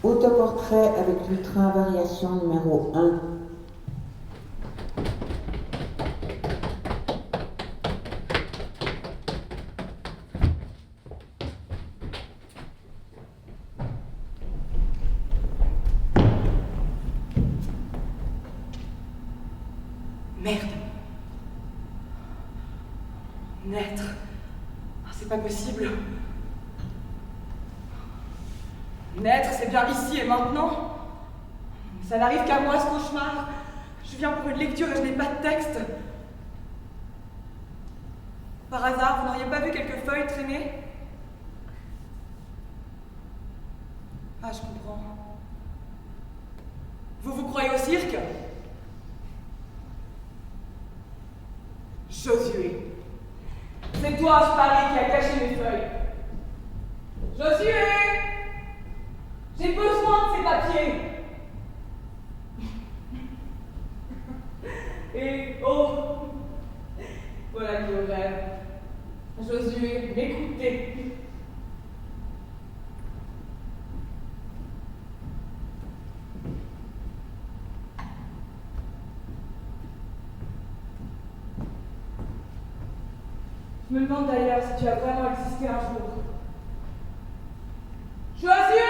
Autoportrait avec lutrin variation numéro 1. Merde. Naître. Ah, c'est pas possible. Naître, c'est bien ici et maintenant. Ça n'arrive qu'à moi, ce cauchemar. Je viens pour une lecture et je n'ai pas de texte. Par hasard, vous n'auriez pas vu quelques feuilles traîner? Ah, je comprends. Vous vous croyez au cirque? Josué. C'est toi, je parie, qui a caché mes feuilles. Josué! J'ai besoin de ces papiers. Et oh, voilà qui le rêve. Josué, m'écoutez. Je me demande d'ailleurs si tu as vraiment existé un jour. Josué!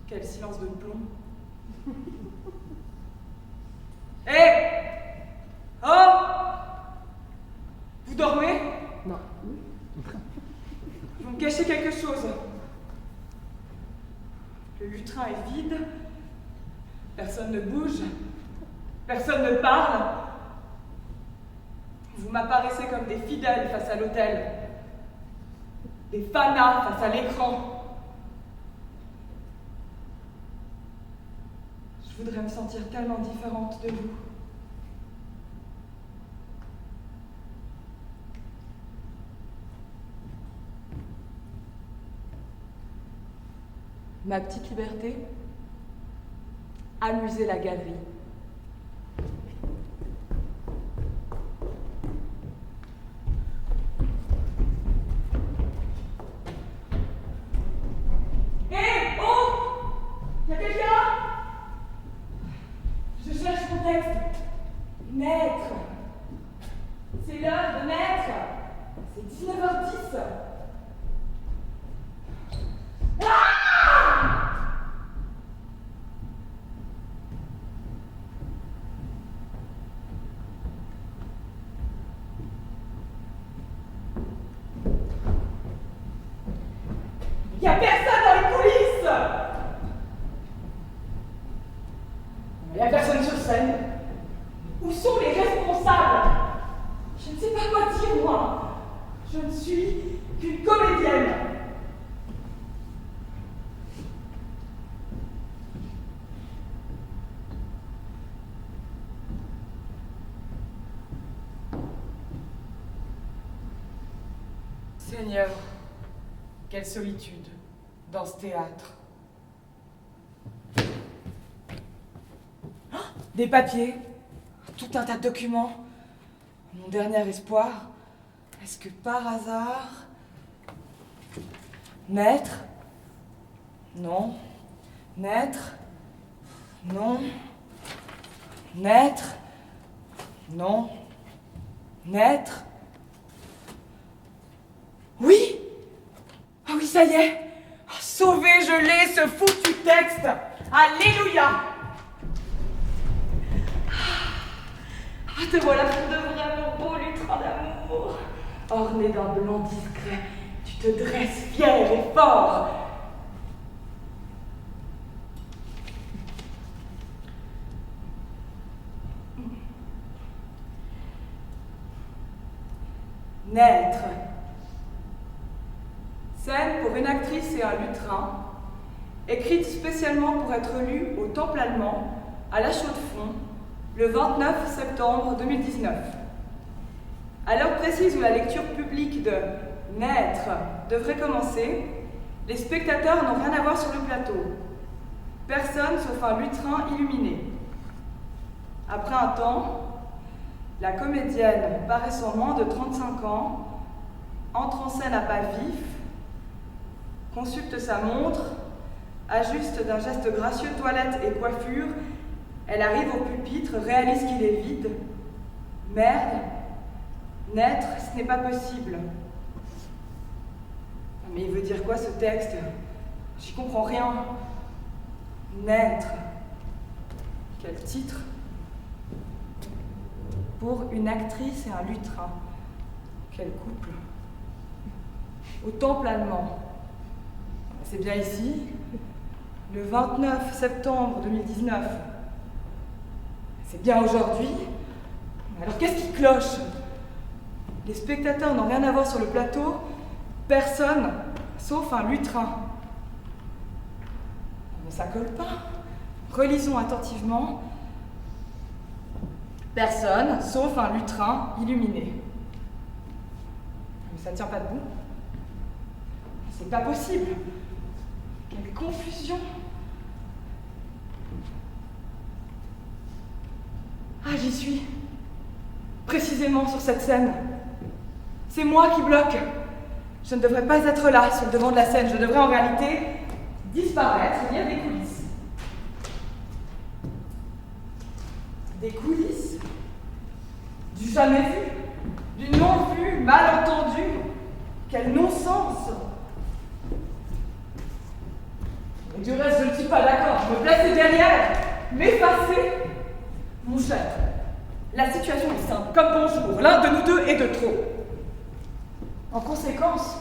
Quel silence de plomb. Hé! Oh! Vous dormez? Non. Vous me cachez quelque chose. Le lutrin est vide. Personne ne bouge. Personne ne parle. Vous m'apparaissez comme des fidèles face à l'autel. Des fanas face à l'écran. Je voudrais me sentir tellement différente de vous. Ma petite liberté, amuser la galerie. Hé! Oh! Y'a quelqu'un? Je cherche mon texte. Naître. C'est l'heure de naître. C'est 19h10. Il n'y a personne dans les coulisses. Il n'y a personne sur scène. Où sont les responsables? Je ne sais pas quoi dire, moi. Je ne suis qu'une comédienne. Seigneur, quelle solitude dans ce théâtre. Oh, des papiers, tout un tas de documents. Mon dernier espoir, est-ce que par hasard... Naître? Non. Naître? Non. Naître? Non. Naître? Oui! Ah oui, ça y est! Oh, sauvé, je l'ai, ce foutu texte! Alléluia! Ah, te voilà pour de vrai, mon beau lutrin d'amour! Orné d'un blanc discret, tu te dresses fier et fort! Naître. Scène pour une actrice et un lutrin, écrite spécialement pour être lue au Temple allemand, à la Chaux-de-Fonds, le 29 septembre 2019. À l'heure précise où la lecture publique de Naître devrait commencer, Les spectateurs n'ont rien à voir sur le plateau. Personne sauf un lutrin illuminé. Après un temps, la comédienne, paraissant moins de 35 ans, entre en scène à pas vif, consulte sa montre, ajuste d'un geste gracieux toilette et coiffure, elle arrive au pupitre, réalise qu'il est vide. Merde, naître, ce n'est pas possible. Mais il veut dire quoi ce texte? J'y comprends rien. Naître. Quel titre? Pour une actrice et un lutrin. Quel couple. Au temple allemand. C'est bien ici, le 29 septembre 2019. C'est bien aujourd'hui. Alors qu'est-ce qui cloche? Les spectateurs n'ont rien à voir sur le plateau. Personne, sauf un lutrin. Mais ça colle pas. Relisons attentivement. Personne, sauf un lutrin illuminé. Mais ça ne tient pas debout. C'est pas possible. Quelle confusion. Ah, j'y suis. Précisément sur cette scène. C'est moi qui bloque. Je ne devrais pas être là, sur le devant de la scène. Je devrais en réalité disparaître. Il y a des coulisses. Des coulisses du jamais vu, du non-vu, mal entendu. Quel non-sens. Et du reste, je ne suis pas d'accord. Me placer derrière, m'effacer. Mon cher, la situation est simple, comme bonjour. L'un de nous deux est de trop. En conséquence,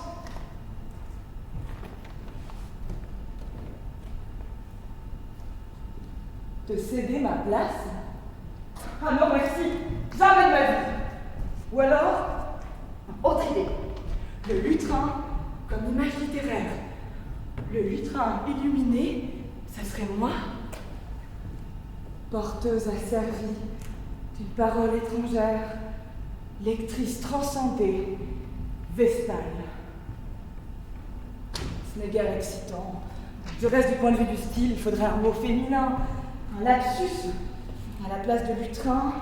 te céder ma place? Ah non, merci, jamais de ma vie. Ou alors, autre idée, le lutrin comme image littéraire. Le lutrin illuminé, ça serait moi, porteuse asservie d'une parole étrangère, lectrice transcendée, vestale. Ce n'est guère excitant. Du reste, du point de vue du style, il faudrait un mot féminin, un lapsus, à la place de lutrin,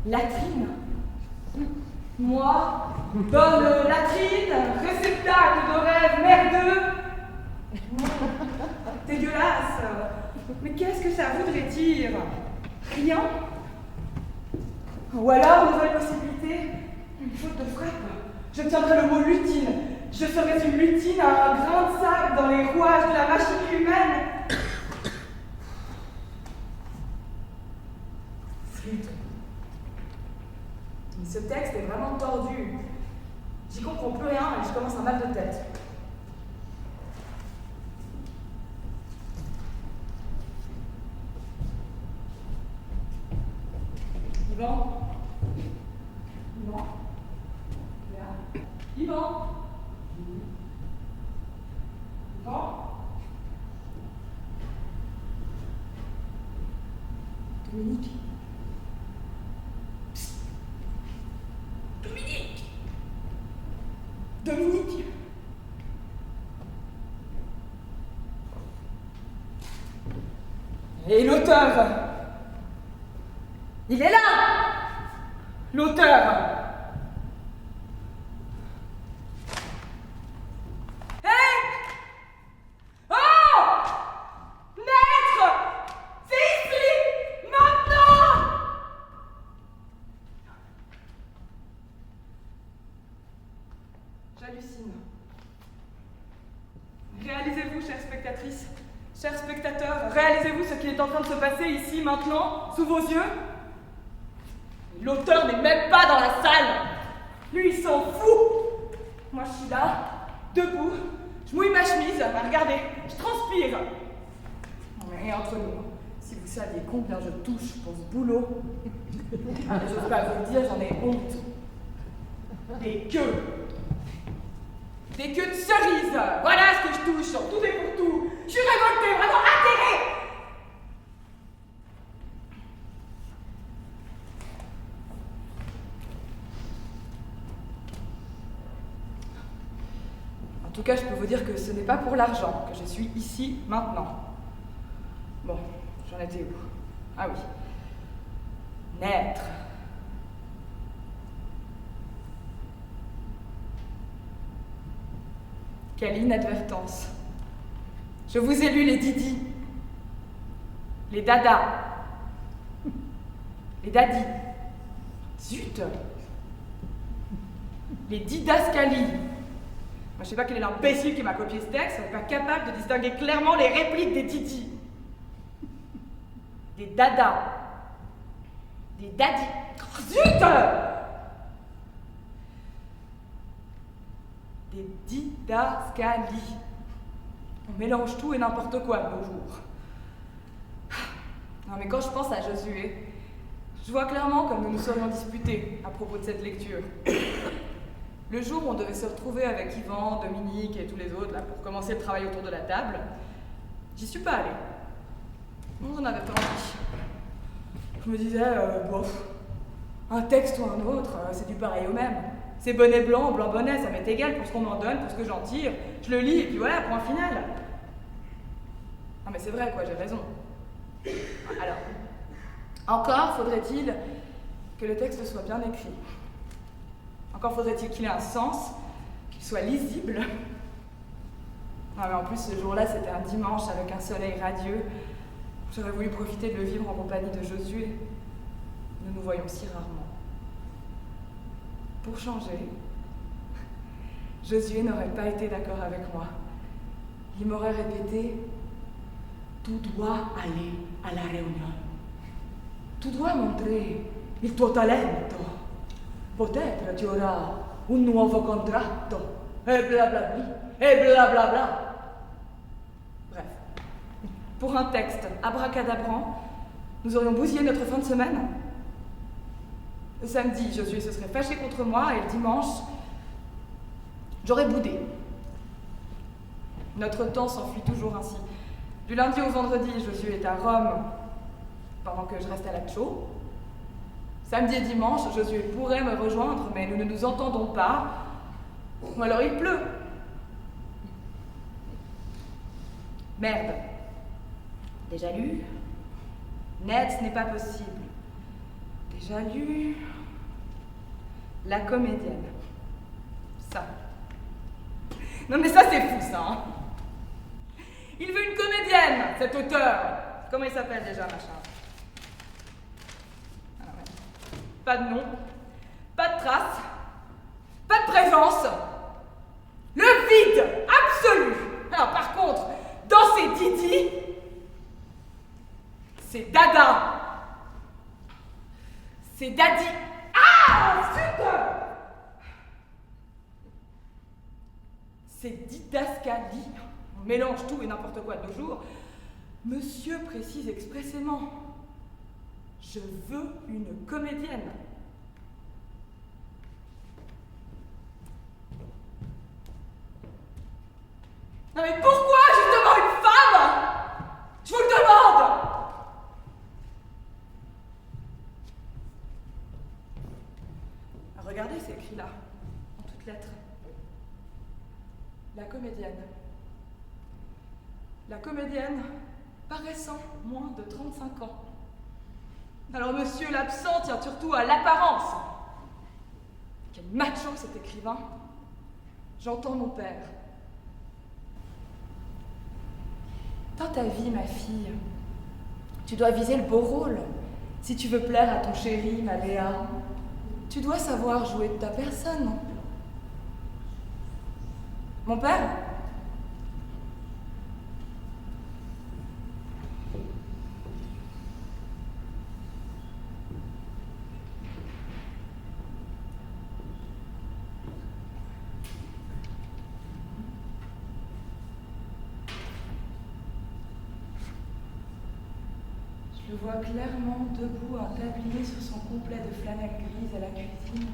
latrine. Moi, bonne latrine, réceptacle de rêves merdeux. Dégueulasse. Mais qu'est-ce que ça voudrait dire? Rien. Ou alors, nouvelle possibilité, une faute de frappe. Je tiendrai le mot lutine. Je serais une lutine à un grain de sable dans les rouages de la machine humaine. Flûte. Mais ce texte est vraiment tordu. J'y comprends plus rien et je commence un mal de tête. Yvan? Yvan? Yvan? Yvan? Dominique? Psst. Dominique! Dominique! Et l'auteur? Il est là! L'auteur! J'hallucine. Réalisez-vous, chères spectatrices, chers spectateurs, réalisez-vous ce qui est en train de se passer ici, maintenant, sous vos yeux? L'auteur n'est même pas dans la salle. Lui, il s'en fout. Moi, je suis là, debout, je mouille ma chemise, regardez, je transpire. Et entre nous, si vous saviez combien je touche pour ce boulot, je ne peux pas vous le dire, j'en ai honte. Des queues. Des queues de cerises. Voilà ce que je touche, en tout et pour tout. Je suis révoltée, vraiment atterrée. En tout cas, je peux vous dire que ce n'est pas pour l'argent que je suis ici maintenant. Bon, j'en étais où? Ah oui. Naître. Quelle inadvertance. Je vous ai lu les Didi, les Dada, les Daddy. Zut! Les didascalies. Moi, je sais pas quel est l'imbécile qui m'a copié ce texte, on n'est pas capable de distinguer clairement les répliques des Didi. Des Dada. Des Daddy. Oh, zut! Des didascalies. On mélange tout et n'importe quoi de nos jours. Non, mais quand je pense à Josué, je vois clairement comme nous nous serions disputés à propos de cette lecture. Le jour où on devait se retrouver avec Yvan, Dominique et tous les autres là, pour commencer le travail autour de la table, j'y suis pas allée. On en avait pas envie. Je me disais, bof, un texte ou un autre, c'est du pareil au même. C'est bonnet blanc, blanc bonnet, ça m'est égal pour ce qu'on m'en donne, pour ce que j'en tire. Je le lis et puis voilà, point final. Non mais c'est vrai quoi, j'ai raison. Alors, encore faudrait-il que le texte soit bien écrit. Encore faudrait-il qu'il ait un sens, qu'il soit lisible. Non mais en plus ce jour-là c'était un dimanche avec un soleil radieux. J'aurais voulu profiter de le vivre en compagnie de Josué. Nous nous voyons si rarement. Pour changer, Josué n'aurait pas été d'accord avec moi. Il m'aurait répété « Tu dois aller à la réunion. Tu dois montrer il tuo talento. Peut-être tu auras un nuovo contratto. Et blablabli, et blablabla. » Bref, pour un texte abracadabrant, nous aurions bousillé notre fin de semaine. Le samedi, Josué se serait fâché contre moi et le dimanche, j'aurais boudé. Notre temps s'enfuit toujours ainsi. Du lundi au vendredi, Josué est à Rome pendant que je reste à Laccio. Samedi et dimanche, Josué pourrait me rejoindre, mais nous ne nous entendons pas. Ou alors il pleut. Merde. Déjà lu? Net, ce n'est pas possible. Déjà lu? La comédienne. Ça. Non mais ça c'est fou ça. Hein. Il veut une comédienne, cet auteur. Comment il s'appelle déjà, machin? Ah, ouais. Pas de nom, pas de trace, pas de présence. Le vide absolu. Alors par contre, dans ces Didi, c'est Dada. C'est Daddy. Ah, zut! C'est didascalie. On mélange tout et n'importe quoi de nos jours. Monsieur précise expressément. Je veux une comédienne. Non mais pourquoi justement une femme? Je vous le demande! Regardez, c'est écrit là, en toutes lettres. La comédienne. La comédienne paraissant moins de 35 ans. Alors monsieur l'absent tient surtout à l'apparence. Quel macho cet écrivain. J'entends mon père. Dans ta vie, ma fille, tu dois viser le beau rôle. Si tu veux plaire à ton chéri, ma Léa, tu dois savoir jouer de ta personne. Mon père? Je le vois clairement debout, un tablier sur son complet de flanelle grise à la cuisine.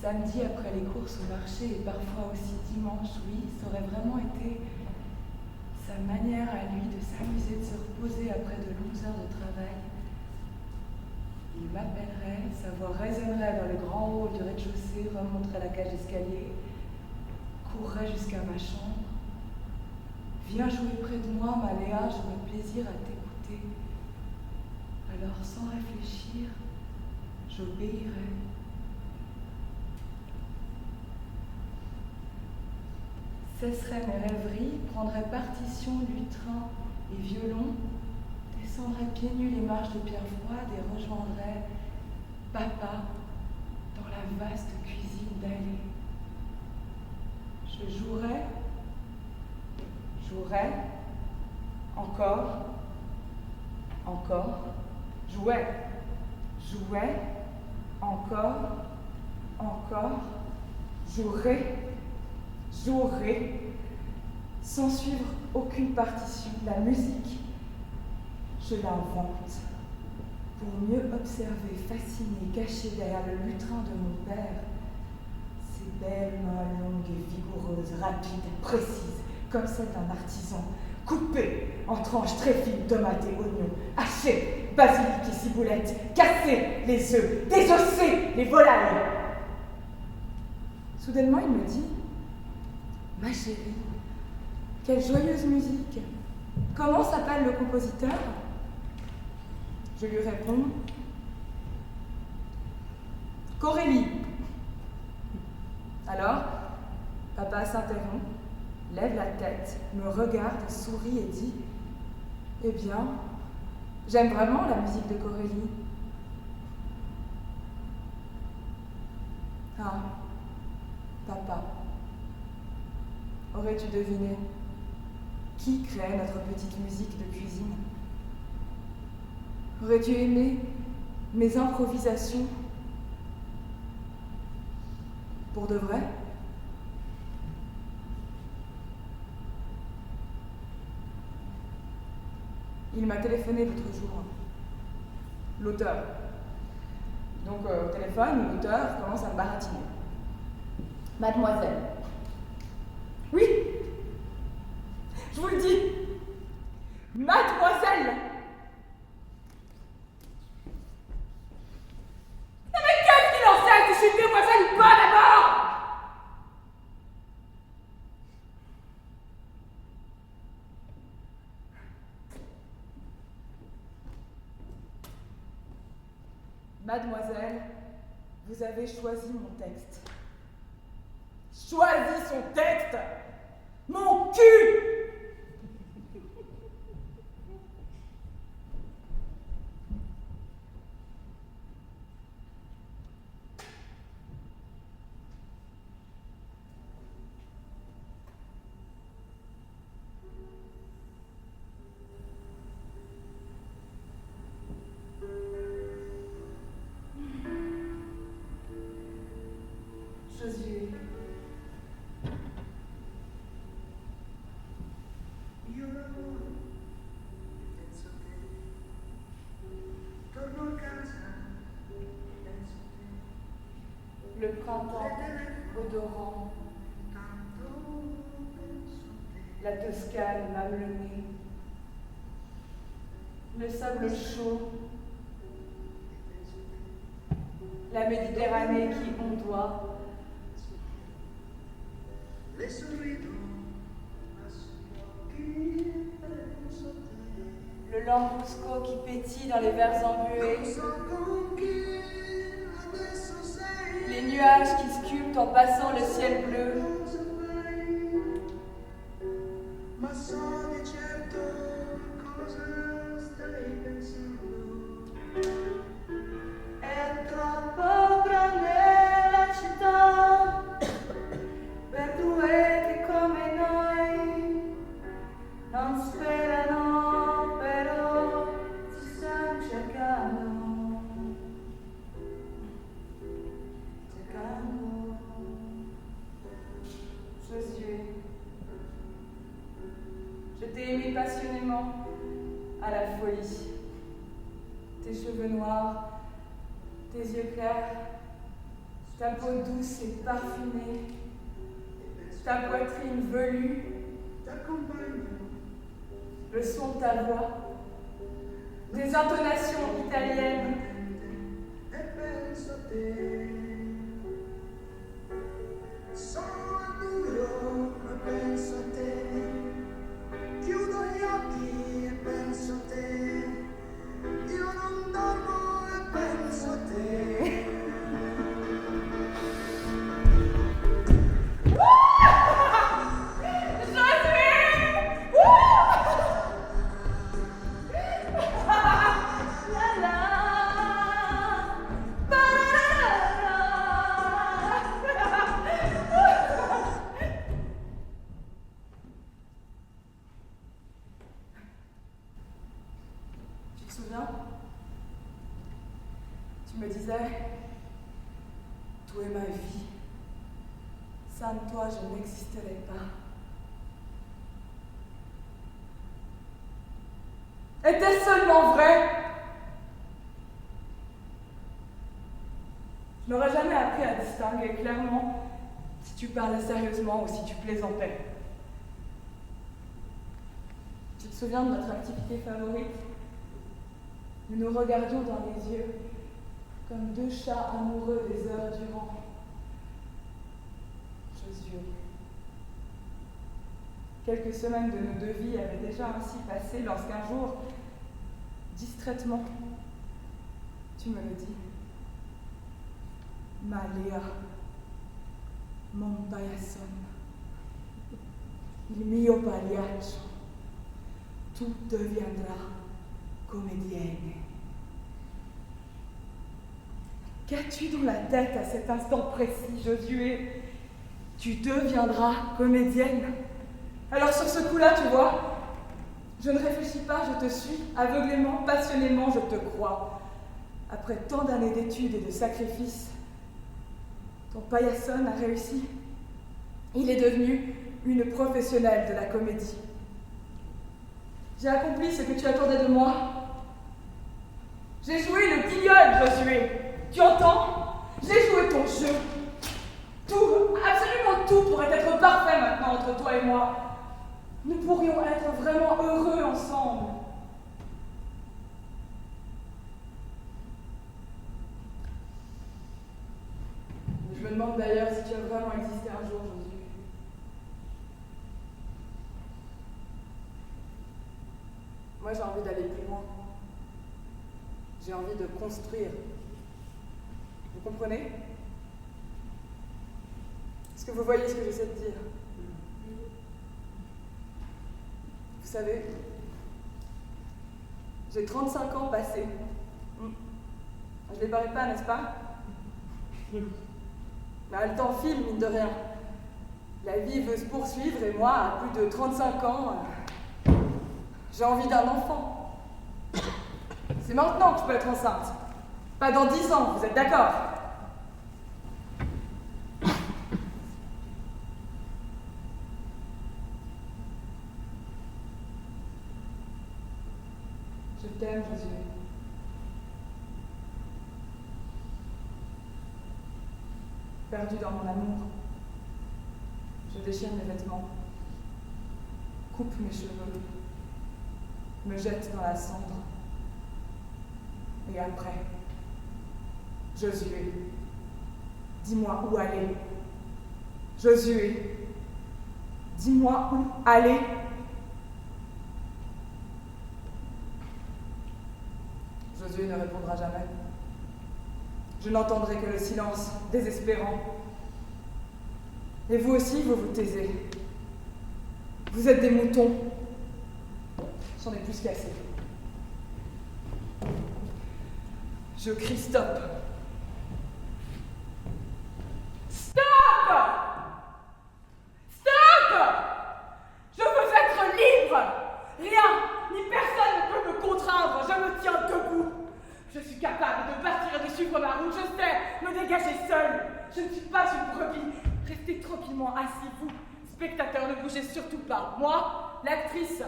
Samedi après les courses au marché et parfois aussi dimanche, oui, ça aurait vraiment été sa manière à lui de s'amuser, de se reposer après de longues heures de travail. Il m'appellerait, sa voix résonnerait dans le grand hall du rez-de-chaussée, remonterait la cage d'escalier. courrais jusqu'à ma chambre. Viens jouer près de moi, ma Léa, j'aurai plaisir à t'écouter. Alors, sans réfléchir, j'obéirai. Cesserai mes rêveries, prendrai partition, lutrin et violon, descendrai pieds nus les marches de pierre froide et rejoindrai papa dans la vaste cuisine d'allée. Je jouerai, encore, jouais, encore, jouerai, sans suivre aucune partition. La musique, je l'invente pour mieux observer, fasciné, caché derrière le lutrin de mon père, ces belles mains longues et vigoureuses, rapides, précises, comme celles d'un artisan, coupées en tranches très fines, tomates et oignons, hachées, basilic et ciboulette, casser les œufs, désosser les volailles. Soudainement, il me dit: ma chérie, quelle joyeuse musique! Comment s'appelle le compositeur? Je lui réponds: Corélie. Alors, papa s'interrompt, lève la tête, me regarde, sourit et dit: eh bien, j'aime vraiment la musique de Corélie. Ah, papa, aurais-tu deviné qui crée notre petite musique de cuisine? Aurais-tu aimé mes improvisations pour de vrai? Il m'a téléphoné l'autre jour, l'auteur. Donc au téléphone, l'auteur commence à me baratiner. Mademoiselle. Oui, je vous le dis. Mademoiselle. Mais qu'est-ce qu'il en sait si je suis une demoiselle ou pas d'abord? Mademoiselle, vous avez choisi mon texte. Choisi son texte? Mon cul! Josué. Le printemps odorant, la Toscane m'amenait, le sable chaud, la Méditerranée qui ondoie, le lambrusco qui pétille dans les verres embués, les nuages qui sculptent en passant le ciel bleu. È troppo grande la città per due che come noi non sperano, però si stanno cercando. Josué, je t'ai aimé passionnément à la folie. Tes cheveux noirs, tes yeux clairs, ta peau douce et parfumée, ta poitrine velue, le son de ta voix, des intonations italiennes. Sono duro te souviens? Tu me disais, tout est ma vie. Sans toi, je n'existerais pas. Était-ce seulement vrai? Je n'aurais jamais appris à distinguer clairement si tu parlais sérieusement ou si tu plaisantais. Tu te souviens de notre activité favorite? Nous nous regardions dans les yeux comme deux chats amoureux des heures durant. Josué. Quelques semaines de nos deux vies avaient déjà ainsi passé lorsqu'un jour, distraitement, tu me le dis. Maléa, mon paillasson, il mio pagliaccio, tout deviendra comédienne. Qu'as-tu dans la tête à cet instant précis, Josué? Tu deviendras comédienne. Alors sur ce coup-là, tu vois, je ne réfléchis pas, je te suis, aveuglément, passionnément, je te crois. Après tant d'années d'études et de sacrifices, ton paillasson a réussi. Il est devenu une professionnelle de la comédie. J'ai accompli ce que tu attendais de moi. J'ai joué le guignol, Josué. Tu entends? J'ai joué ton jeu. Tout, absolument tout pourrait être parfait maintenant entre toi et moi. Nous pourrions être vraiment heureux ensemble. Je me demande d'ailleurs si tu as vraiment existé un jour, Josué. Moi, j'ai envie d'aller plus loin. J'ai envie de construire. Vous comprenez? Est-ce que vous voyez ce que j'essaie de dire? Vous savez, j'ai 35 ans passés. Je ne les parie pas, n'est-ce pas? Mais le temps file, mine de rien. La vie veut se poursuivre et moi, à plus de 35 ans, j'ai envie d'un enfant. C'est maintenant que je peux être enceinte. Pas dans 10 ans, vous êtes d'accord? Je t'aime, Josué. Perdu dans mon amour, je déchire mes vêtements, coupe mes cheveux, me jette dans la cendre. Et après, Josué, dis-moi où aller. Josué, dis-moi où aller. Josué ne répondra jamais. Je n'entendrai que le silence désespérant. Et vous aussi, vous vous taisez. Vous êtes des moutons. J'en ai plus qu'assez. Je crie stop. Stop! Stop! Je veux être libre! Rien, ni personne ne peut me contraindre. Je me tiens debout. Je suis capable de partir et de suivre ma route. Je sais me dégager seule. Je ne suis pas une brebis. Restez tranquillement assis, vous, spectateurs, ne bougez surtout pas. Moi, l'actrice,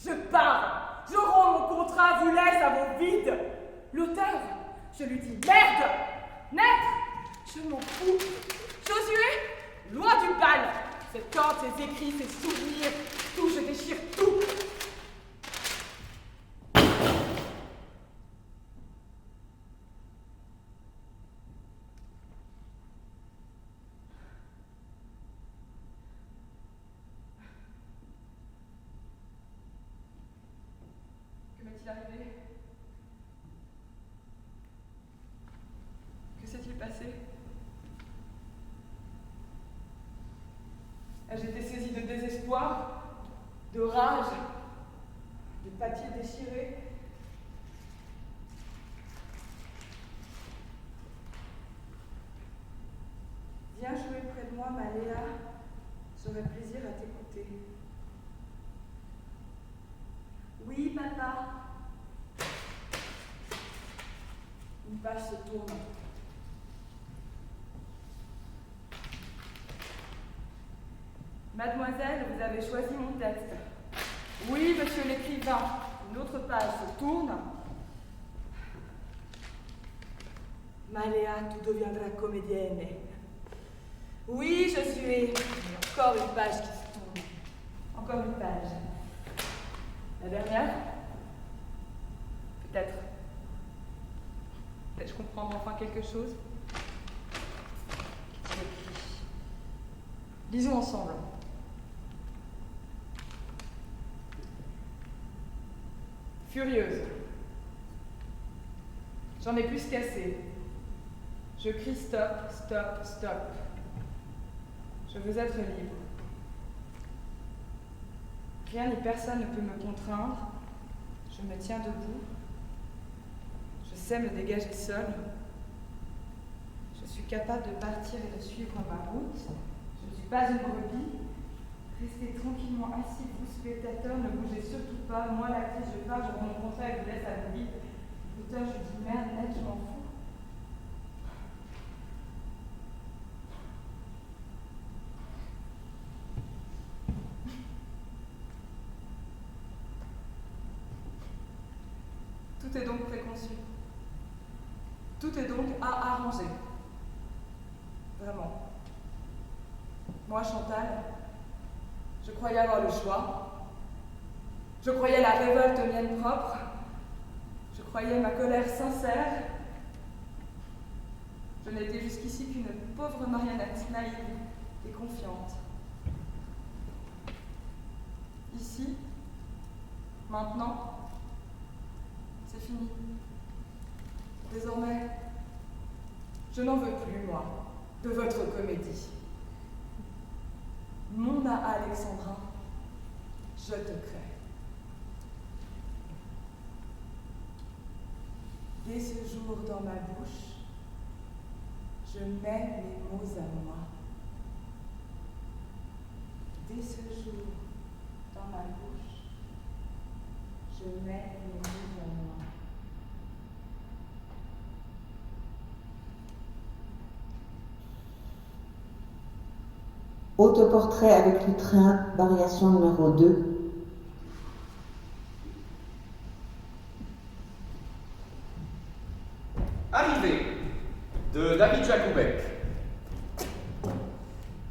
je pars. Je rends mon contrat, vous laisse à mon vide. L'auteur, je lui dis merde, net, je m'en fous. Josué, loin du bal. Ses cordes, ses écrits, ses souvenirs, tout, je déchire tout. Que m'est-il arrivé? Que s'est-il passé? Ai-je été saisie de désespoir, de rage, de papier déchiré? Viens jouer près de moi, Maléa, j'aurai plaisir à t'écouter. Oui, papa. page se tourne. Mademoiselle, vous avez choisi mon texte. Oui, monsieur l'écrivain. Une autre page se tourne. Maléa, tu deviendras comédienne. Oui, je suis. Encore une page qui se tourne. Encore une page. La dernière? Peut-être. Peut-être je comprendrai enfin quelque chose. Lisons ensemble. Furieuse. J'en ai plus qu'assez. Je crie stop, stop, stop. Je veux être libre. Rien ni personne ne peut me contraindre. Je me tiens debout. Je sais me dégager seule. Je suis capable de partir et de suivre ma route. Je ne suis pas une brebis. Restez tranquillement assis, vous spectateurs, ne bougez surtout pas. Moi, l'actrice, je pars, je rends mon contrat et je vous laisse à vous vide. L'auteur, je dis merde, net, je m'en fous. Tout est donc préconçu. Tout est donc à arranger. Vraiment. Moi, Chantal, je croyais avoir le choix. Je croyais la révolte mienne propre. Je croyais ma colère sincère. Je n'étais jusqu'ici qu'une pauvre marionnette naïve et confiante. Ici, maintenant, c'est fini. Désormais, je n'en veux plus, moi, de votre comédie. Mon Alexandrin, je te crée. Dès ce jour dans ma bouche, je mets mes mots à moi. Dès ce jour dans ma bouche, je mets mes mots à moi. Autoportrait avec lutrin, variation numéro 2. Arrivée de David Jacoubek.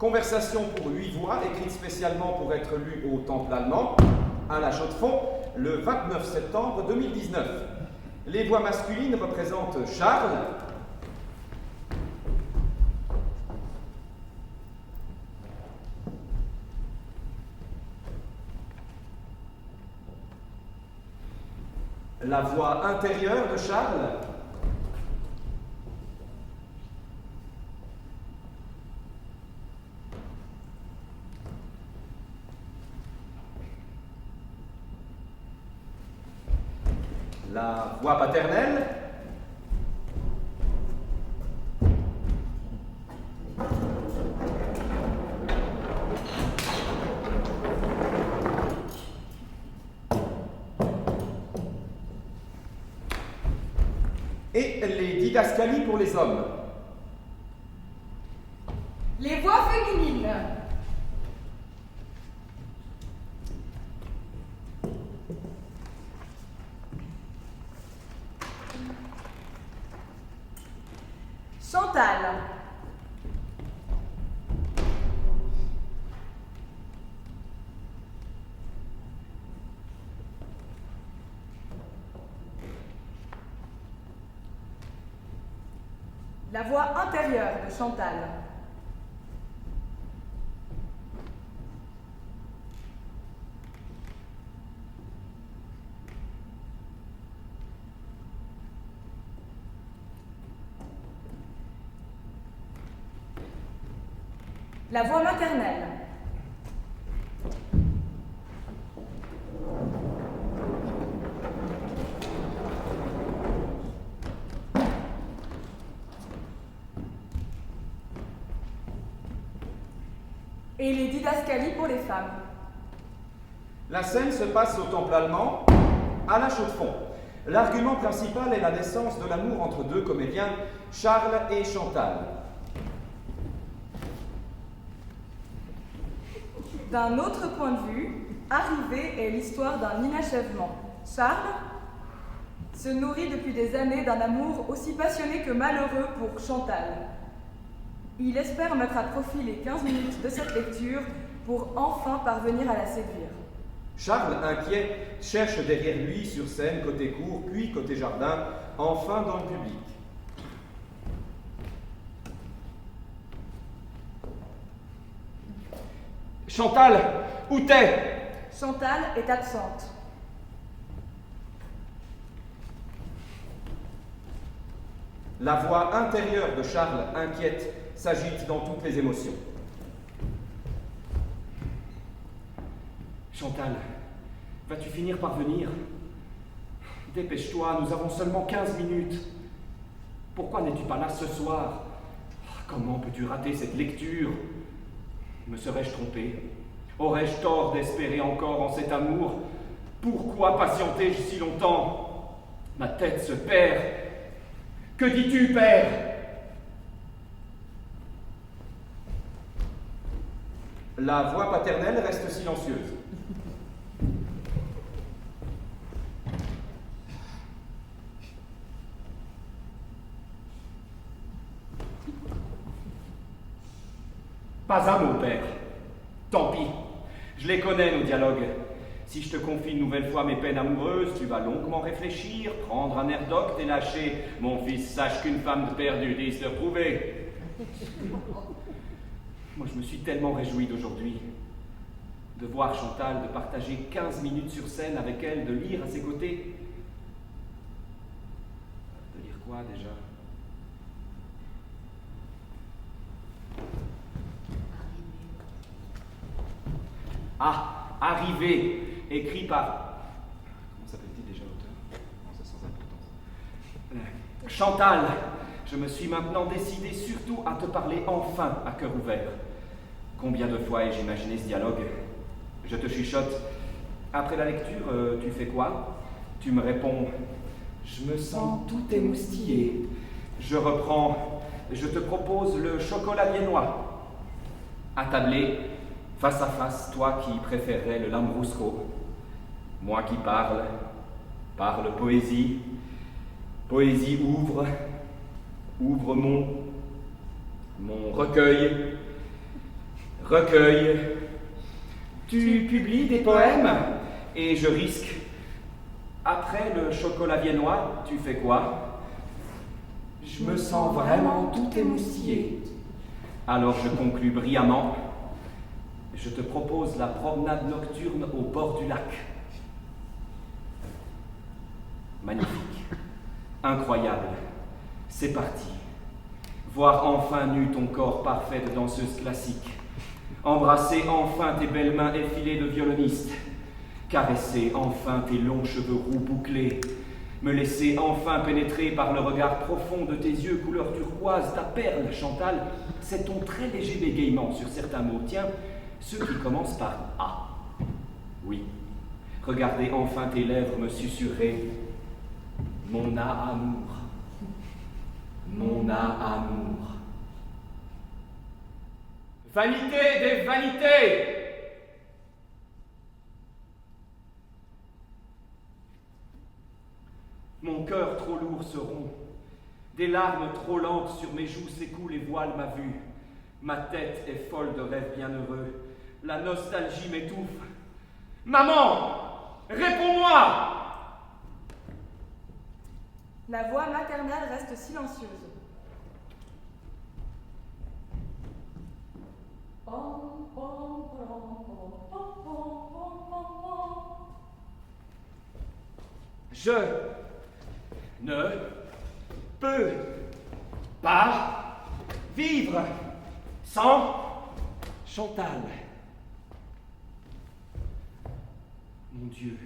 Conversation pour 8 voix, écrite spécialement pour être lue au Temple allemand, à la Chaux-de-Fonds, le 29 septembre 2019. Les voix masculines représentent Charles, la voix intérieure de Charles, la voix paternelle, et les didascalies pour les hommes. Les voix féminines. Chantal. La voix intérieure de Chantal. La voix maternelle. Et les didascalies pour les femmes. La scène se passe au Temple allemand, à la Chaux-de-Fonds. L'argument principal est la naissance de l'amour entre deux comédiens, Charles et Chantal. D'un autre point de vue, Arrivée est l'histoire d'un inachèvement. Charles se nourrit depuis des années d'un amour aussi passionné que malheureux pour Chantal. Il espère mettre à profit les 15 minutes de cette lecture pour enfin parvenir à la séduire. Charles, inquiet, cherche derrière lui, sur scène, côté cour, puis côté jardin, enfin dans le public. Chantal, où t'es? Chantal est absente. La voix intérieure de Charles, inquiète, s'agite dans toutes les émotions. Chantal, vas-tu finir par venir? Dépêche-toi, nous avons seulement 15 minutes. Pourquoi n'es-tu pas là ce soir? Comment peux-tu rater cette lecture? Me serais-je trompé? Aurais-je tort d'espérer encore en cet amour? Pourquoi patienter si longtemps? Ma tête se perd. Que dis-tu, père? La voix paternelle reste silencieuse. Pas un mot, père. Tant pis. Je les connais, nos dialogues. Si je te confie une nouvelle fois mes peines amoureuses, tu vas longuement réfléchir, prendre un air docte et lâcher. Mon fils, sache qu'une femme de perdue dit se prouver. Moi, je me suis tellement réjoui d'aujourd'hui. De voir Chantal, de partager 15 minutes sur scène avec elle, de lire à ses côtés. De lire quoi, déjà? Ah, Arrivée, écrit par... Comment s'appelle-t-il déjà l'auteur? Non, c'est sans importance. Chantal, je me suis maintenant décidé surtout à te parler enfin à cœur ouvert. Combien de fois ai-je imaginé ce dialogue? Je te chuchote. Après la lecture, tu fais quoi? Tu me réponds, je me sens tout émoustillé. Je reprends, je te propose le chocolat viennois. Attablé, face à face, toi qui préférerais le lambrusco, moi qui parle poésie. Poésie ouvre mon recueil. Tu publies des poèmes et je risque. Après le chocolat viennois, tu fais quoi? Je me sens vraiment tout émoustillé. Alors je conclus brillamment. Je te propose la promenade nocturne au bord du lac. Magnifique, incroyable, c'est parti. Voir enfin nu ton corps parfait de danseuse classique. Embrasser enfin tes belles mains effilées de violoniste. Caresser enfin tes longs cheveux roux bouclés. Me laisser enfin pénétrer par le regard profond de tes yeux couleur turquoise, ta perle, Chantal, c'est ton très léger bégaiement sur certains mots. Tiens, ceux qui commencent par A. Oui. Regardez enfin tes lèvres me susurrer. Mon amour. Mon amour. Vanité des vanités! Mon cœur trop lourd se rompt. Des larmes trop lentes sur mes joues s'écoulent et voilent ma vue. Ma tête est folle de rêves bienheureux. La nostalgie m'étouffe. Maman, réponds-moi! La voix maternelle reste silencieuse. Je ne peux pas vivre sans Chantal. Mon Dieu,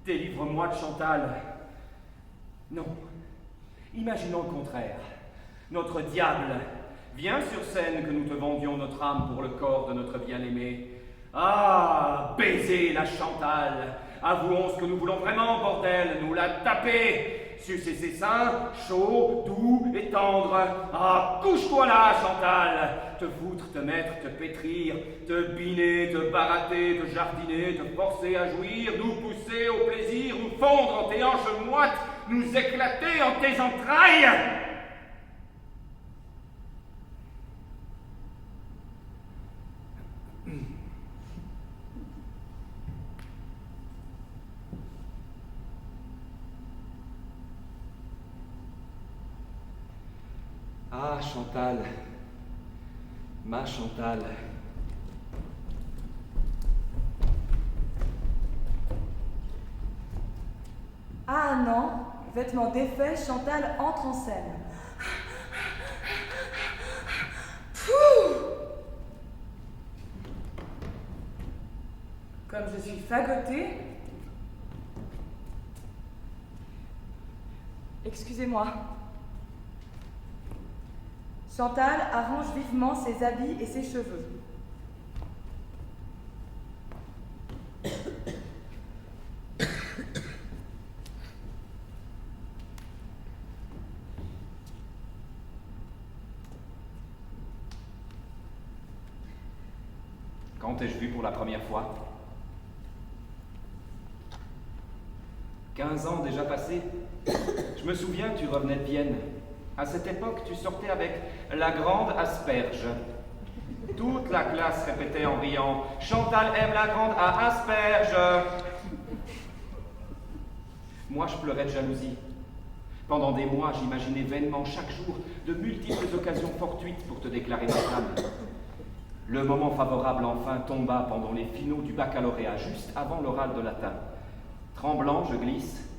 délivre-moi de Chantal. Non, imaginons le contraire. Notre diable, viens sur scène que nous te vendions notre âme pour le corps de notre bien-aimé. Ah, baiser la Chantal, Avouons ce que nous voulons vraiment, bordel, nous la taper. Sucer ses seins, chaud, doux et tendre. Ah, couche-toi là, Chantal. Te foutre, te mettre, te pétrir, te biner, te barater, te jardiner, te forcer à jouir, nous pousser au plaisir, nous fondre en tes hanches moites, nous éclater en tes entrailles. Ah, Chantal, ma Chantal. À un an, vêtements défaits, Chantal entre en scène. Pouh! Comme je suis fagotée. Excusez-moi. Chantal arrange vivement ses habits et ses cheveux. Quand t'ai-je vu pour la première fois? 15 ans déjà passés. Je me souviens, tu revenais de Vienne. À cette époque, tu sortais avec la grande asperge. Toute la classe répétait en riant « Chantal aime la grande à asperge !» Moi, je pleurais de jalousie. Pendant des mois, j'imaginais vainement chaque jour de multiples occasions fortuites pour te déclarer ma femme. Le moment favorable enfin tomba pendant les finaux du baccalauréat, juste avant l'oral de latin. Tremblant, je glisse.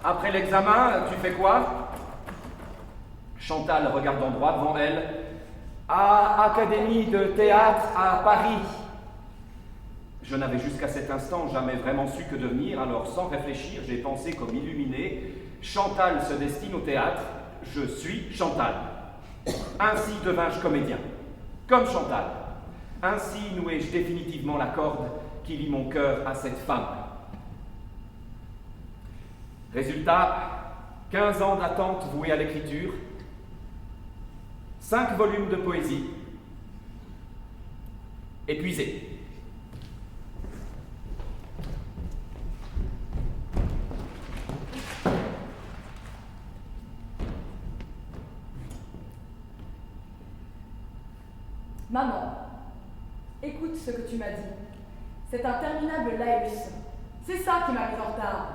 Après l'examen, tu fais quoi? Chantal regardant droit devant elle. À Académie de théâtre à Paris. Je n'avais jusqu'à cet instant jamais vraiment su que devenir, alors sans réfléchir, j'ai pensé comme illuminé. Chantal se destine au théâtre, je suis Chantal. Ainsi devins-je comédien, comme Chantal. Ainsi nouai-je définitivement la corde qui lie mon cœur à cette femme. Résultat, 15 ans d'attente vouée à l'écriture, 5 volumes de poésie, épuisé. Maman, écoute ce que tu m'as dit. C'est interminable laïus. C'est ça qui m'a mis en retard.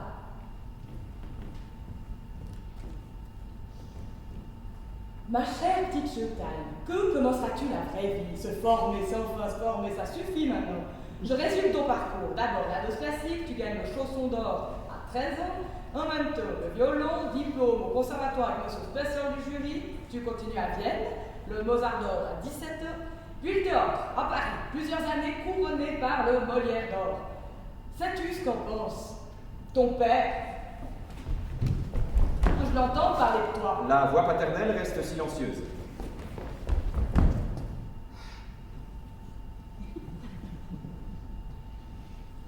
Ma chère petite Chantal, que commenceras-tu la vraie vie? Se former sans fin, se former, ça suffit maintenant. Je résume ton parcours. D'abord la dose classique, tu gagnes le chausson d'or à 13 ans. En même temps, le violon, diplôme au conservatoire avec mention spéciale du jury. Tu continues à Vienne, le Mozart d'or à 17 ans. Puis le théâtre, à Paris, plusieurs années couronné par le Molière d'or. Sais-tu ce qu'en pense ton père? Je l'entends parler de toi. La voix paternelle reste silencieuse.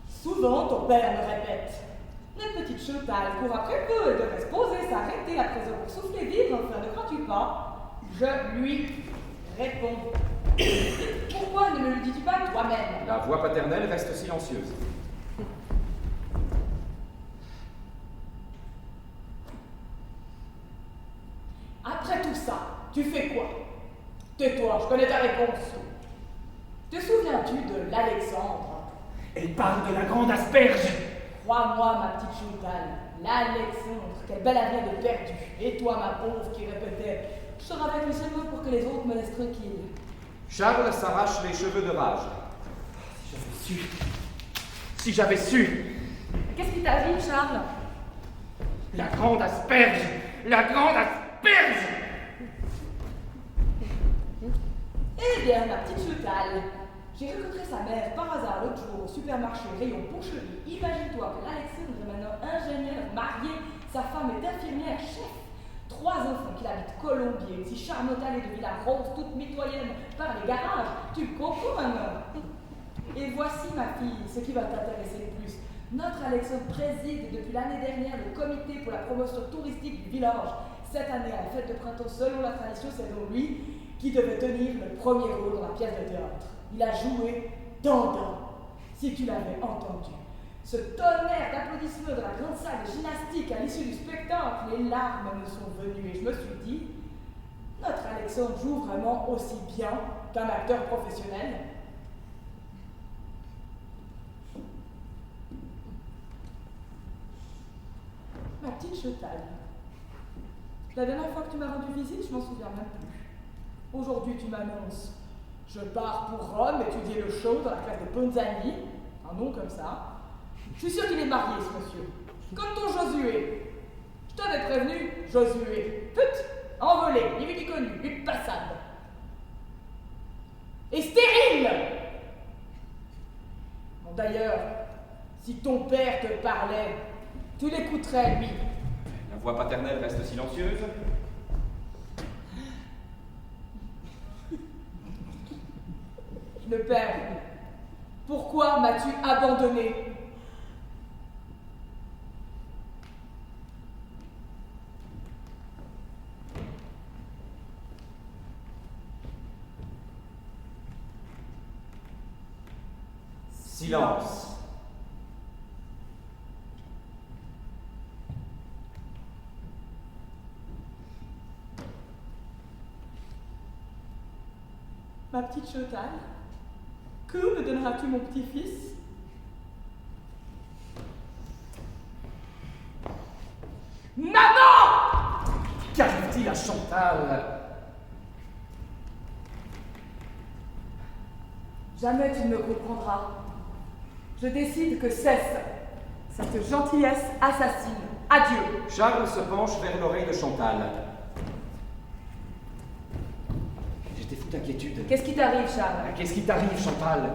Souvent, ton père me répète. La petite Chantal court après peu, elle devrait se poser, s'arrêter à présent pour souffler vivre, enfin ne crois-tu pas? Je lui réponds. Pourquoi ne me le dis-tu pas toi-même? La voix paternelle reste silencieuse. Après tout ça, tu fais quoi? Tais-toi, je connais ta réponse. Te souviens-tu de l'Alexandre? Elle parle de la grande asperge. Crois-moi, ma petite Chantal, l'Alexandre, quel bel avenir de perdu. Et toi, ma pauvre, qui répétait, je serai avec lui seulement pour que les autres me laissent tranquille. Charles s'arrache les cheveux de rage. Si j'avais su. Si j'avais su. Qu'est-ce qui t'arrive, Charles? La grande asperge. La grande asperge. Eh bien, ma petite Chantal, j'ai rencontré sa mère par hasard l'autre jour au supermarché rayon Ponchely. Imagine-toi que l'Alexandre est maintenant ingénieur, marié, sa femme est infirmière, chef. 3 enfants qu'il habite Colombier, si charmante allée de Villa Rose, toute mitoyenne par les garages. Tu me comprends maintenant? Et voici, ma fille, ce qui va t'intéresser le plus. Notre Alexandre préside depuis l'année dernière le comité pour la promotion touristique du village. Cette année, à la fête de printemps, selon la tradition, c'est donc lui qui devait tenir le premier rôle dans la pièce de théâtre. Il a joué Dandan, si tu l'avais entendu. Ce tonnerre d'applaudissements de la grande salle de gymnastique à l'issue du spectacle, les larmes me sont venues et je me suis dit, notre Alexandre joue vraiment aussi bien qu'un acteur professionnel. Ma petite Chetaille, la dernière fois que tu m'as rendu visite, je m'en souviens même plus. Aujourd'hui, tu m'annonces, je pars pour Rome étudier le show dans la classe de Ponzani, un nom comme ça. Je suis sûre qu'il est marié, ce monsieur, comme ton Josué. Je t'avais prévenu, Josué, pute, envolé, ni vu ni connu, une passade. Et stérile. Bon, d'ailleurs, si ton père te parlait, tu l'écouterais, lui. La voix paternelle reste silencieuse. Le père, pourquoi m'as-tu abandonné? Silence. Ma petite Chetaille, que me donneras-tu mon petit-fils? Maman! Qu'arrive-t-il à Chantal? Jamais tu ne me comprendras. Je décide que cesse cette gentillesse assassine. Adieu. Charles se penche vers l'oreille de Chantal. J'ai des fous d'inquiétude. Qu'est-ce qui t'arrive, Charles? Qu'est-ce qui t'arrive, Chantal?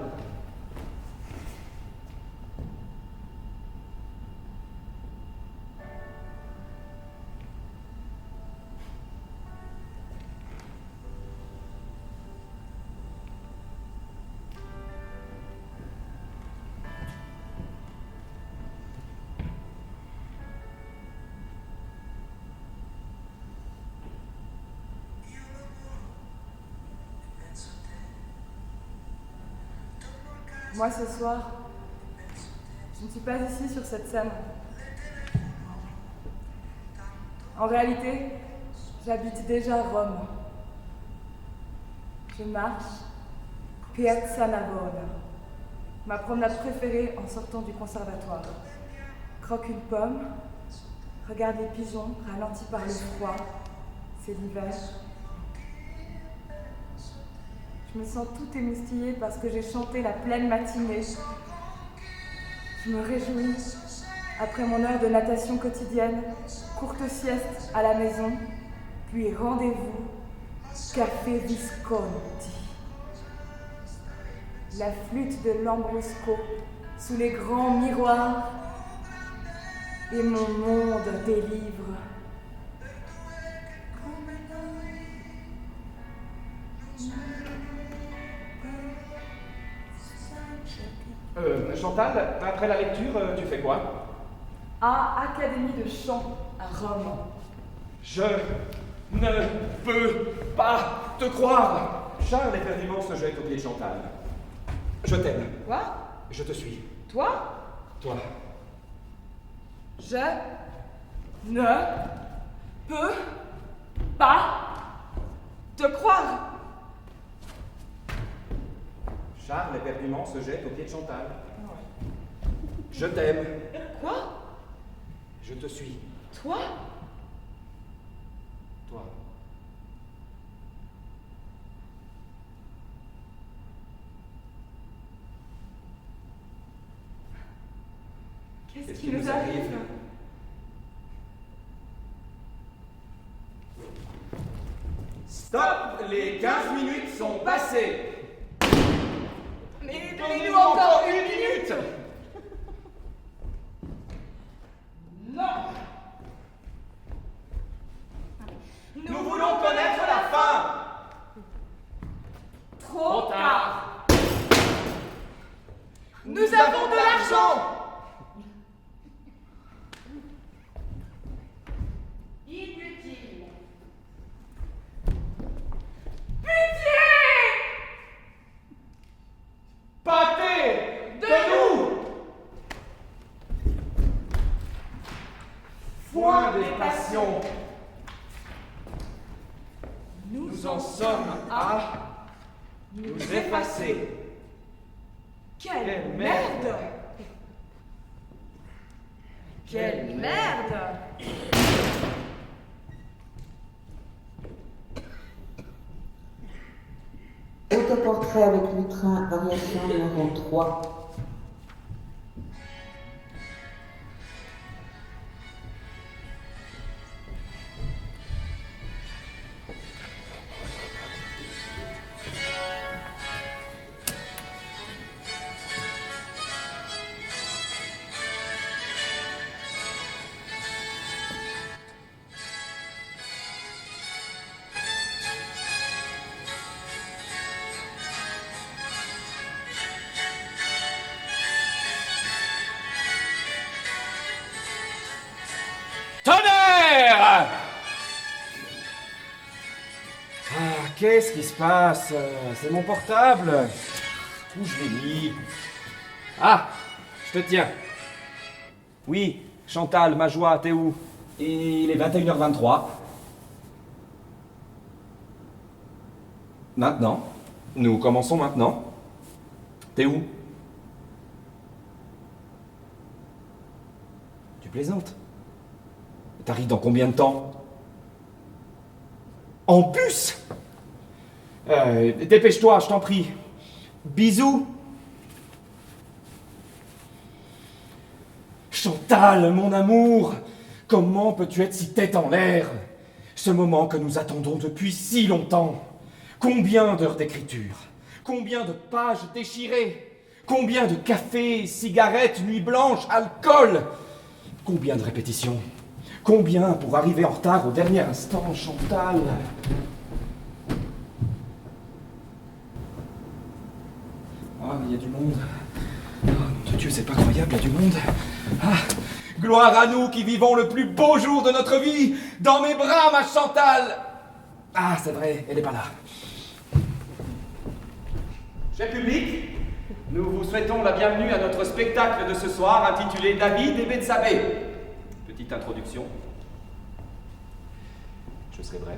Moi, ce soir, je ne suis pas ici sur cette scène. En réalité, j'habite déjà Rome. Je marche Piazza Navona, ma promenade préférée en sortant du conservatoire. Croque une pomme, regarde les pigeons ralentis par le froid. C'est l'hiver. Je me sens tout émoustillée parce que j'ai chanté la pleine matinée. Je me réjouis après mon heure de natation quotidienne, courte sieste à la maison, puis rendez-vous Café Visconti. La flûte de Lambrusco sous les grands miroirs et mon monde des livres. Chantal, après la lecture, tu fais quoi? À Académie de chant à Rome. Je ne peux pas te croire. Charles éperdument se jette aux pieds de Chantal. Je t'aime. Quoi? Je te suis. Toi? Toi. Je ne peux pas te croire. Charles éperdument se jette aux pieds de Chantal. Je t'aime. Quoi? Je te suis. Toi? Toi. Qu'est-ce qui nous arrive? Stop! Les 15 minutes sont passées. Mais Donnez-nous encore une minute. Non! Nous voulons connaître la fin. Trop tard! Nous avons de l'argent. Inutile. Pitié! Pâté de nous! Point des passions. Nous en sommes à nous effacer. Quelle merde. merde! Quelle merde! Autoportrait avec lutrin, variation numéro 3. Tonnerre! Ah, qu'est-ce qui se passe? C'est mon portable. Où je l'ai mis? Ah, je te tiens. Oui, Chantal, ma joie, t'es où? Il est 21h23. Maintenant. Nous commençons maintenant. T'es où? Tu plaisantes? T'arrives dans combien de temps? En bus? Dépêche-toi, je t'en prie. Bisous. Chantal, mon amour, comment peux-tu être si tête en l'air? Ce moment que nous attendons depuis si longtemps. Combien d'heures d'écriture? Combien de pages déchirées? Combien de cafés, cigarettes, nuits blanches, alcool? Combien de répétitions? Combien pour arriver en retard au dernier instant, Chantal? Ah, mais il y a du monde. Oh, mon Dieu, c'est pas croyable, il y a du monde. Ah, gloire à nous qui vivons le plus beau jour de notre vie. Dans mes bras, ma Chantal. Ah, c'est vrai, elle est pas là. Cher public, nous vous souhaitons la bienvenue à notre spectacle de ce soir intitulé David et Bethsabée. Petite introduction. Je serai bref.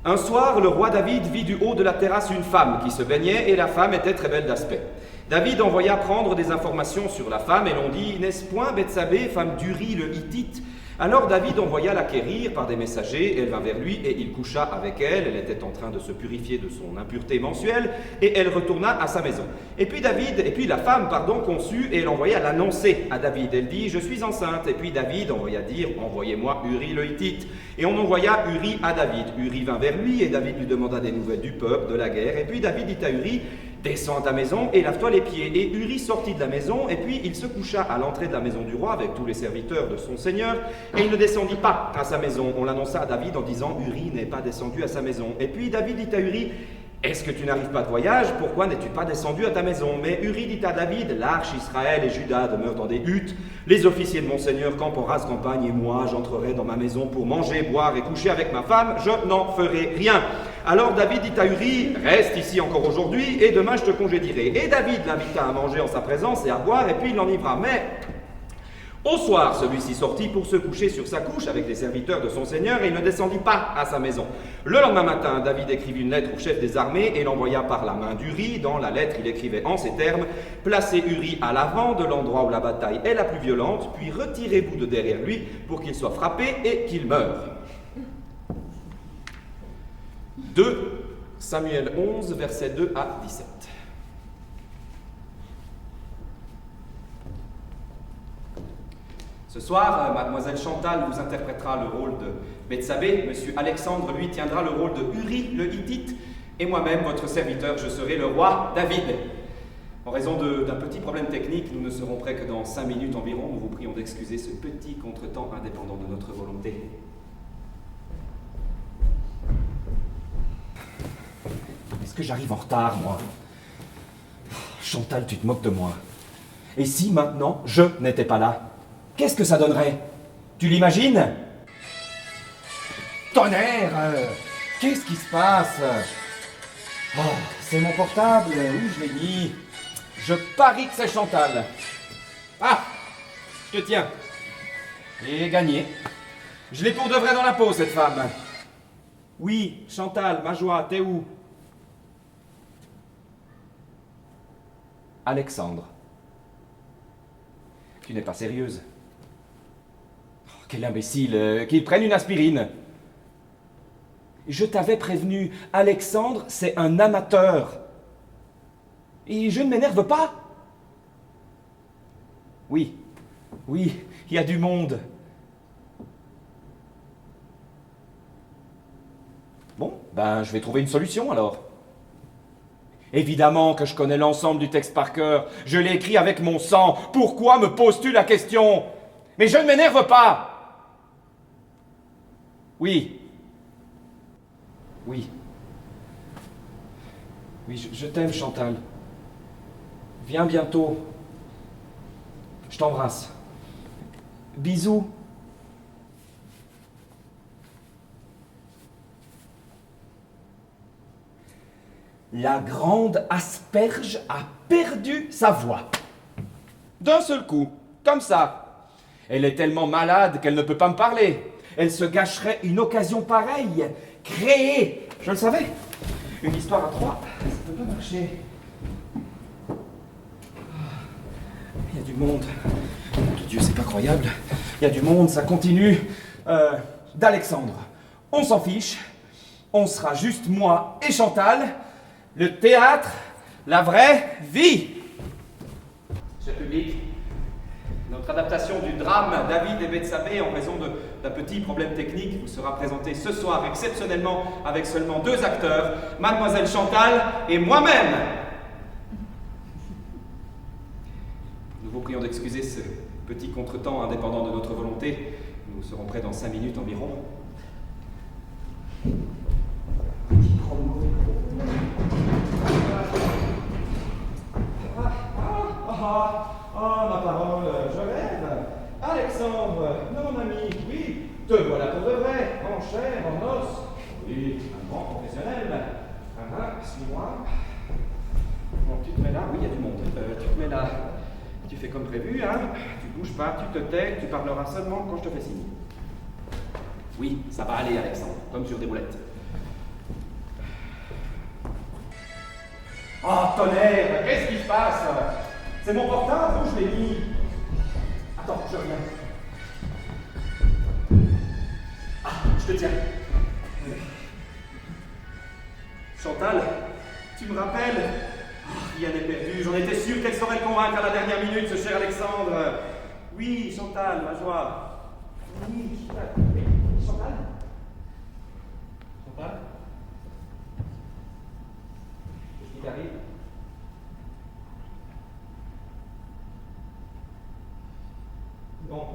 Un soir, le roi David vit du haut de la terrasse une femme qui se baignait et la femme était très belle d'aspect. David envoya prendre des informations sur la femme et l'on dit « N'est-ce point Bethsabée, femme d'Uri le Hittite ?» Alors David envoya l'acquérir par des messagers, elle vint vers lui et il coucha avec elle, elle était en train de se purifier de son impureté mensuelle et elle retourna à sa maison. Et puis la femme conçut et elle envoya l'annoncer à David. Elle dit « Je suis enceinte » et puis David envoya dire « Envoyez-moi Uri le Hittite » et on envoya Uri à David. Uri vint vers lui et David lui demanda des nouvelles du peuple, de la guerre et puis David dit à Uri « Descends à ta maison et lave-toi les pieds. » Et Uri sortit de la maison, et puis il se coucha à l'entrée de la maison du roi avec tous les serviteurs de son seigneur, et il ne descendit pas à sa maison. On l'annonça à David en disant « Uri n'est pas descendu à sa maison. » Et puis David dit à Uri « Est-ce que tu n'arrives pas de voyage? Pourquoi n'es-tu pas descendu à ta maison ?» Mais Uri dit à David « L'arche Israël et Juda demeurent dans des huttes. Les officiers de mon seigneur campent en rase campagne, et moi j'entrerai dans ma maison pour manger, boire et coucher avec ma femme. Je n'en ferai rien. » Alors David dit à Uri « Reste ici encore aujourd'hui, et demain je te congédierai. » Et David l'invita à manger en sa présence et à boire, et puis il l'enivra. Mais au soir, celui-ci sortit pour se coucher sur sa couche avec les serviteurs de son seigneur, et il ne descendit pas à sa maison. Le lendemain matin, David écrivit une lettre au chef des armées et l'envoya par la main d'Uri. Dans la lettre, il écrivait en ces termes « Placez Uri à l'avant de l'endroit où la bataille est la plus violente, puis retirez-vous de derrière lui pour qu'il soit frappé et qu'il meure. » 2 Samuel 11, versets 2 à 17. Ce soir, mademoiselle Chantal vous interprétera le rôle de Bethsabée, monsieur Alexandre lui tiendra le rôle de Uri le Hittite, et moi-même, votre serviteur, je serai le roi David. En raison d'un petit problème technique, nous ne serons prêts que dans 5 minutes environ. Nous vous prions d'excuser ce petit contretemps indépendant de notre volonté. que j'arrive en retard, moi. Chantal, tu te moques de moi. Et si maintenant je n'étais pas là, qu'est-ce que ça donnerait? Tu l'imagines? Tonnerre! Qu'est-ce qui se passe? Oh, c'est mon portable. Où je l'ai mis? Je parie que c'est Chantal. Ah! Je te tiens. Et gagné. Je l'ai pour de vrai dans la peau, cette femme. Oui, Chantal, ma joie, t'es où? Alexandre. Tu n'es pas sérieuse. Oh, quel imbécile, qu'il prenne une aspirine. Je t'avais prévenu, Alexandre, c'est un amateur. Et je ne m'énerve pas. Oui, oui, il y a du monde. Bon, ben je vais trouver une solution alors. Évidemment que je connais l'ensemble du texte par cœur. Je l'ai écrit avec mon sang. Pourquoi me poses-tu la question? Mais je ne m'énerve pas. Oui. Oui. Oui, je t'aime, Chantal. Viens bientôt. Je t'embrasse. Bisous. La grande asperge a perdu sa voix. D'un seul coup, comme ça. Elle est tellement malade qu'elle ne peut pas me parler. Elle se gâcherait une occasion pareille. Créer, je le savais. Une histoire à trois, ça ne peut pas marcher. Il y a du monde. Mon Dieu, c'est pas croyable. Il y a du monde, ça continue. D'Alexandre. On s'en fiche. On sera juste moi et Chantal. Le théâtre, la vraie vie. Cher public, notre adaptation du drame David et Bethsabée, en raison d'un petit problème technique, vous sera présentée ce soir exceptionnellement avec seulement 2 acteurs, Mademoiselle Chantal et moi-même. Nous vous prions d'excuser ce petit contretemps indépendant de notre volonté. Nous serons prêts dans 5 minutes environ. Ma parole, je rêve. Alexandre, mon ami, oui, te voilà pour de vrai, en chair, en os. Oui, un grand professionnel. Suis-moi. Bon, tu te mets là, oui, il y a du monde. Tu te mets là, tu fais comme prévu, hein. Tu bouges pas, tu te tais, tu parleras seulement quand je te fais signe. Oui, ça va aller, Alexandre, comme sur des roulettes. Oh, tonnerre, qu'est-ce qui se passe? C'est mon portable, où je l'ai mis? Attends, je reviens. Ah, je te tiens. Chantal, tu me rappelles? Oh, rien n'est perdu, j'en étais sûr qu'elle saurait le convaincre à la dernière minute, ce cher Alexandre. Oui, Chantal, ma joie. Oui, Chantal. Oui, Chantal? Chantal? Qu'est-ce qui t'arrive? Non.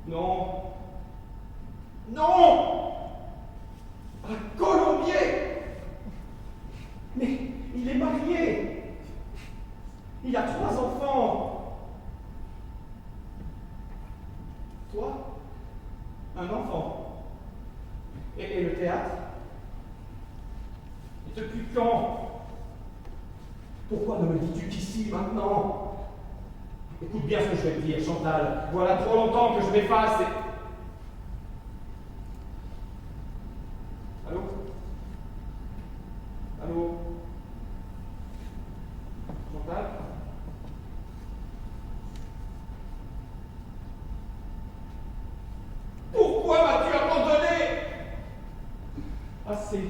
Non. Non! Un colombier! Mais il est marié! Il a 3 enfants! Toi? Un enfant? Et le théâtre? Et depuis quand? Pourquoi ne me dis-tu qu'ici, maintenant? Écoute bien ce que je vais te dire, Chantal. Voilà trop longtemps que je m'efface et... Allô? Allô? Chantal? Pourquoi m'as-tu abandonné? Assez,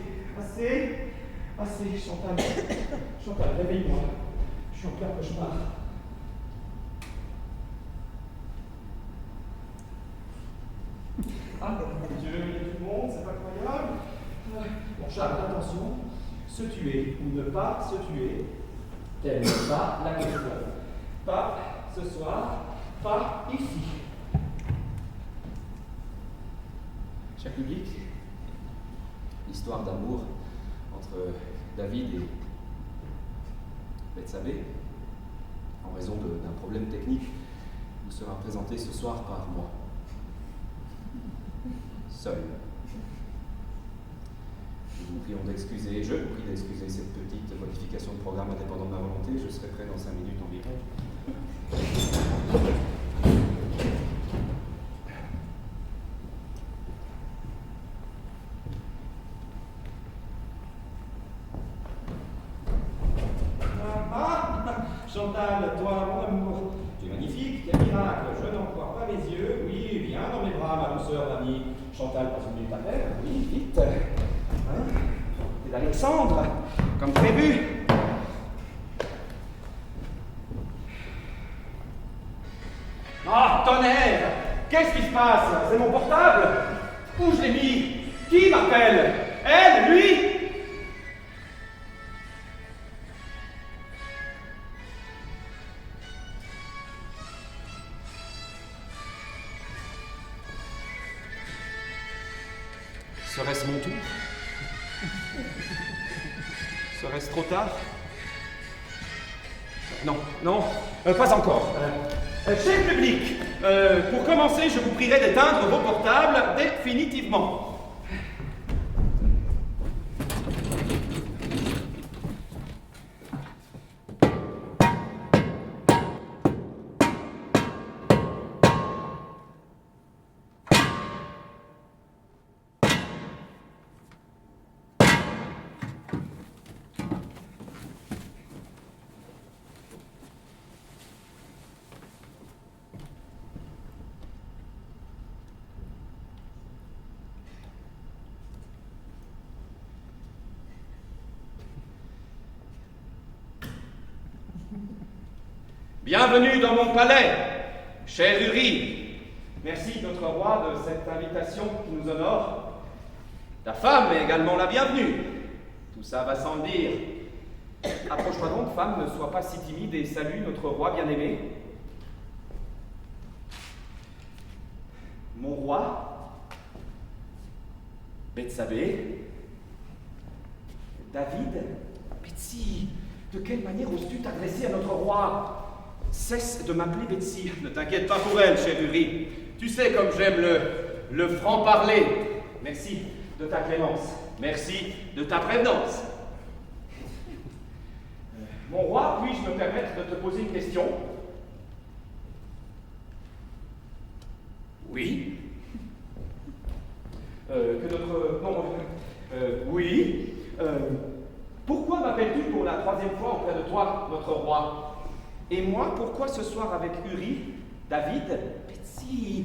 Chantal. Chantal, réveille-moi. Je suis en plein cauchemar. Ah, mon Dieu, il y a du monde, c'est pas croyable. Bon, Charles, attention, se tuer ou ne pas se tuer, telle n'est pas la question. Pas ce soir, pas ici. Cher public, l'histoire d'amour entre David et Bethsabée, en raison d'un problème technique, vous sera présentée ce soir par moi. Seul. Je vous prie d'excuser cette petite modification de programme indépendant de ma volonté. Je serai prêt dans 5 minutes environ. Chantal, toi, mon amour, tu es magnifique, quel miracle, je n'en crois pas mes yeux. Oui, viens dans mes bras, ma douceur d'amie. Chantal, passe une minute à terre, oui, vite. Hein? C'est d'Alexandre, comme prévu. Ah, tonnerre! Qu'est-ce qui se passe? C'est mon portable? Où je l'ai mis? Qui m'appelle? Elle? Lui? Serait-ce mon tour? Serait-ce trop tard? Non, non, pas encore. Cher public, pour commencer, je vous prierai d'éteindre vos portables définitivement. Bienvenue dans mon palais, cher Uri. Merci, notre roi, de cette invitation qui nous honore. Ta femme est également la bienvenue. Tout ça va sans le dire. Approche-toi donc, femme, ne sois pas si timide et salue notre roi bien-aimé. Mon roi, Bethsabée, David, Betsy, de quelle manière oses-tu t'adresser à notre roi? Cesse de m'appeler Betsy. Ne t'inquiète pas pour elle, cher Uri. Tu sais comme j'aime le franc-parler. Merci de ta clémence. Merci de ta prévenance. Mon roi, puis-je me permettre de te poser une question? Oui. Oui. Pourquoi m'appelles-tu pour la 3e fois auprès de toi, notre roi? Et moi, pourquoi ce soir avec Uri, David? Betsy,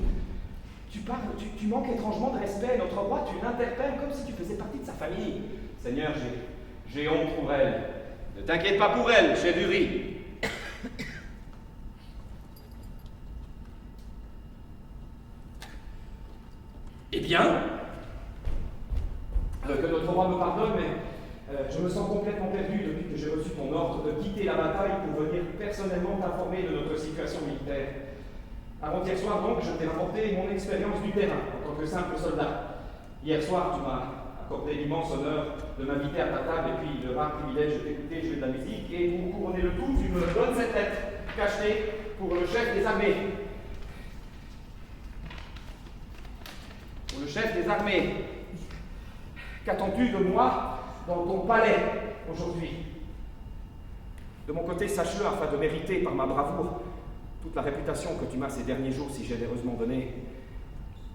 tu manques étrangement de respect. Notre roi, tu l'interpelles comme si tu faisais partie de sa famille. Seigneur, j'ai honte pour elle. Ne t'inquiète pas pour elle, cher Uri. Eh bien, que notre roi me pardonne, mais je me sens complètement perdu depuis que j'ai reçu ton ordre de quitter la bataille pour venir personnellement t'informer de notre situation militaire. Avant-hier soir, donc, je t'ai rapporté mon expérience du terrain en tant que simple soldat. Hier soir, tu m'as accordé l'immense honneur de m'inviter à ta table et puis le rare privilège de t'écouter jouer de la musique. Et pour couronner le tout, tu me donnes cette lettre cachetée pour le chef des armées. Pour le chef des armées. Qu'attends-tu de moi dans ton palais aujourd'hui? De mon côté, sache-le, afin de mériter par ma bravoure toute la réputation que tu m'as ces derniers jours si généreusement donnée,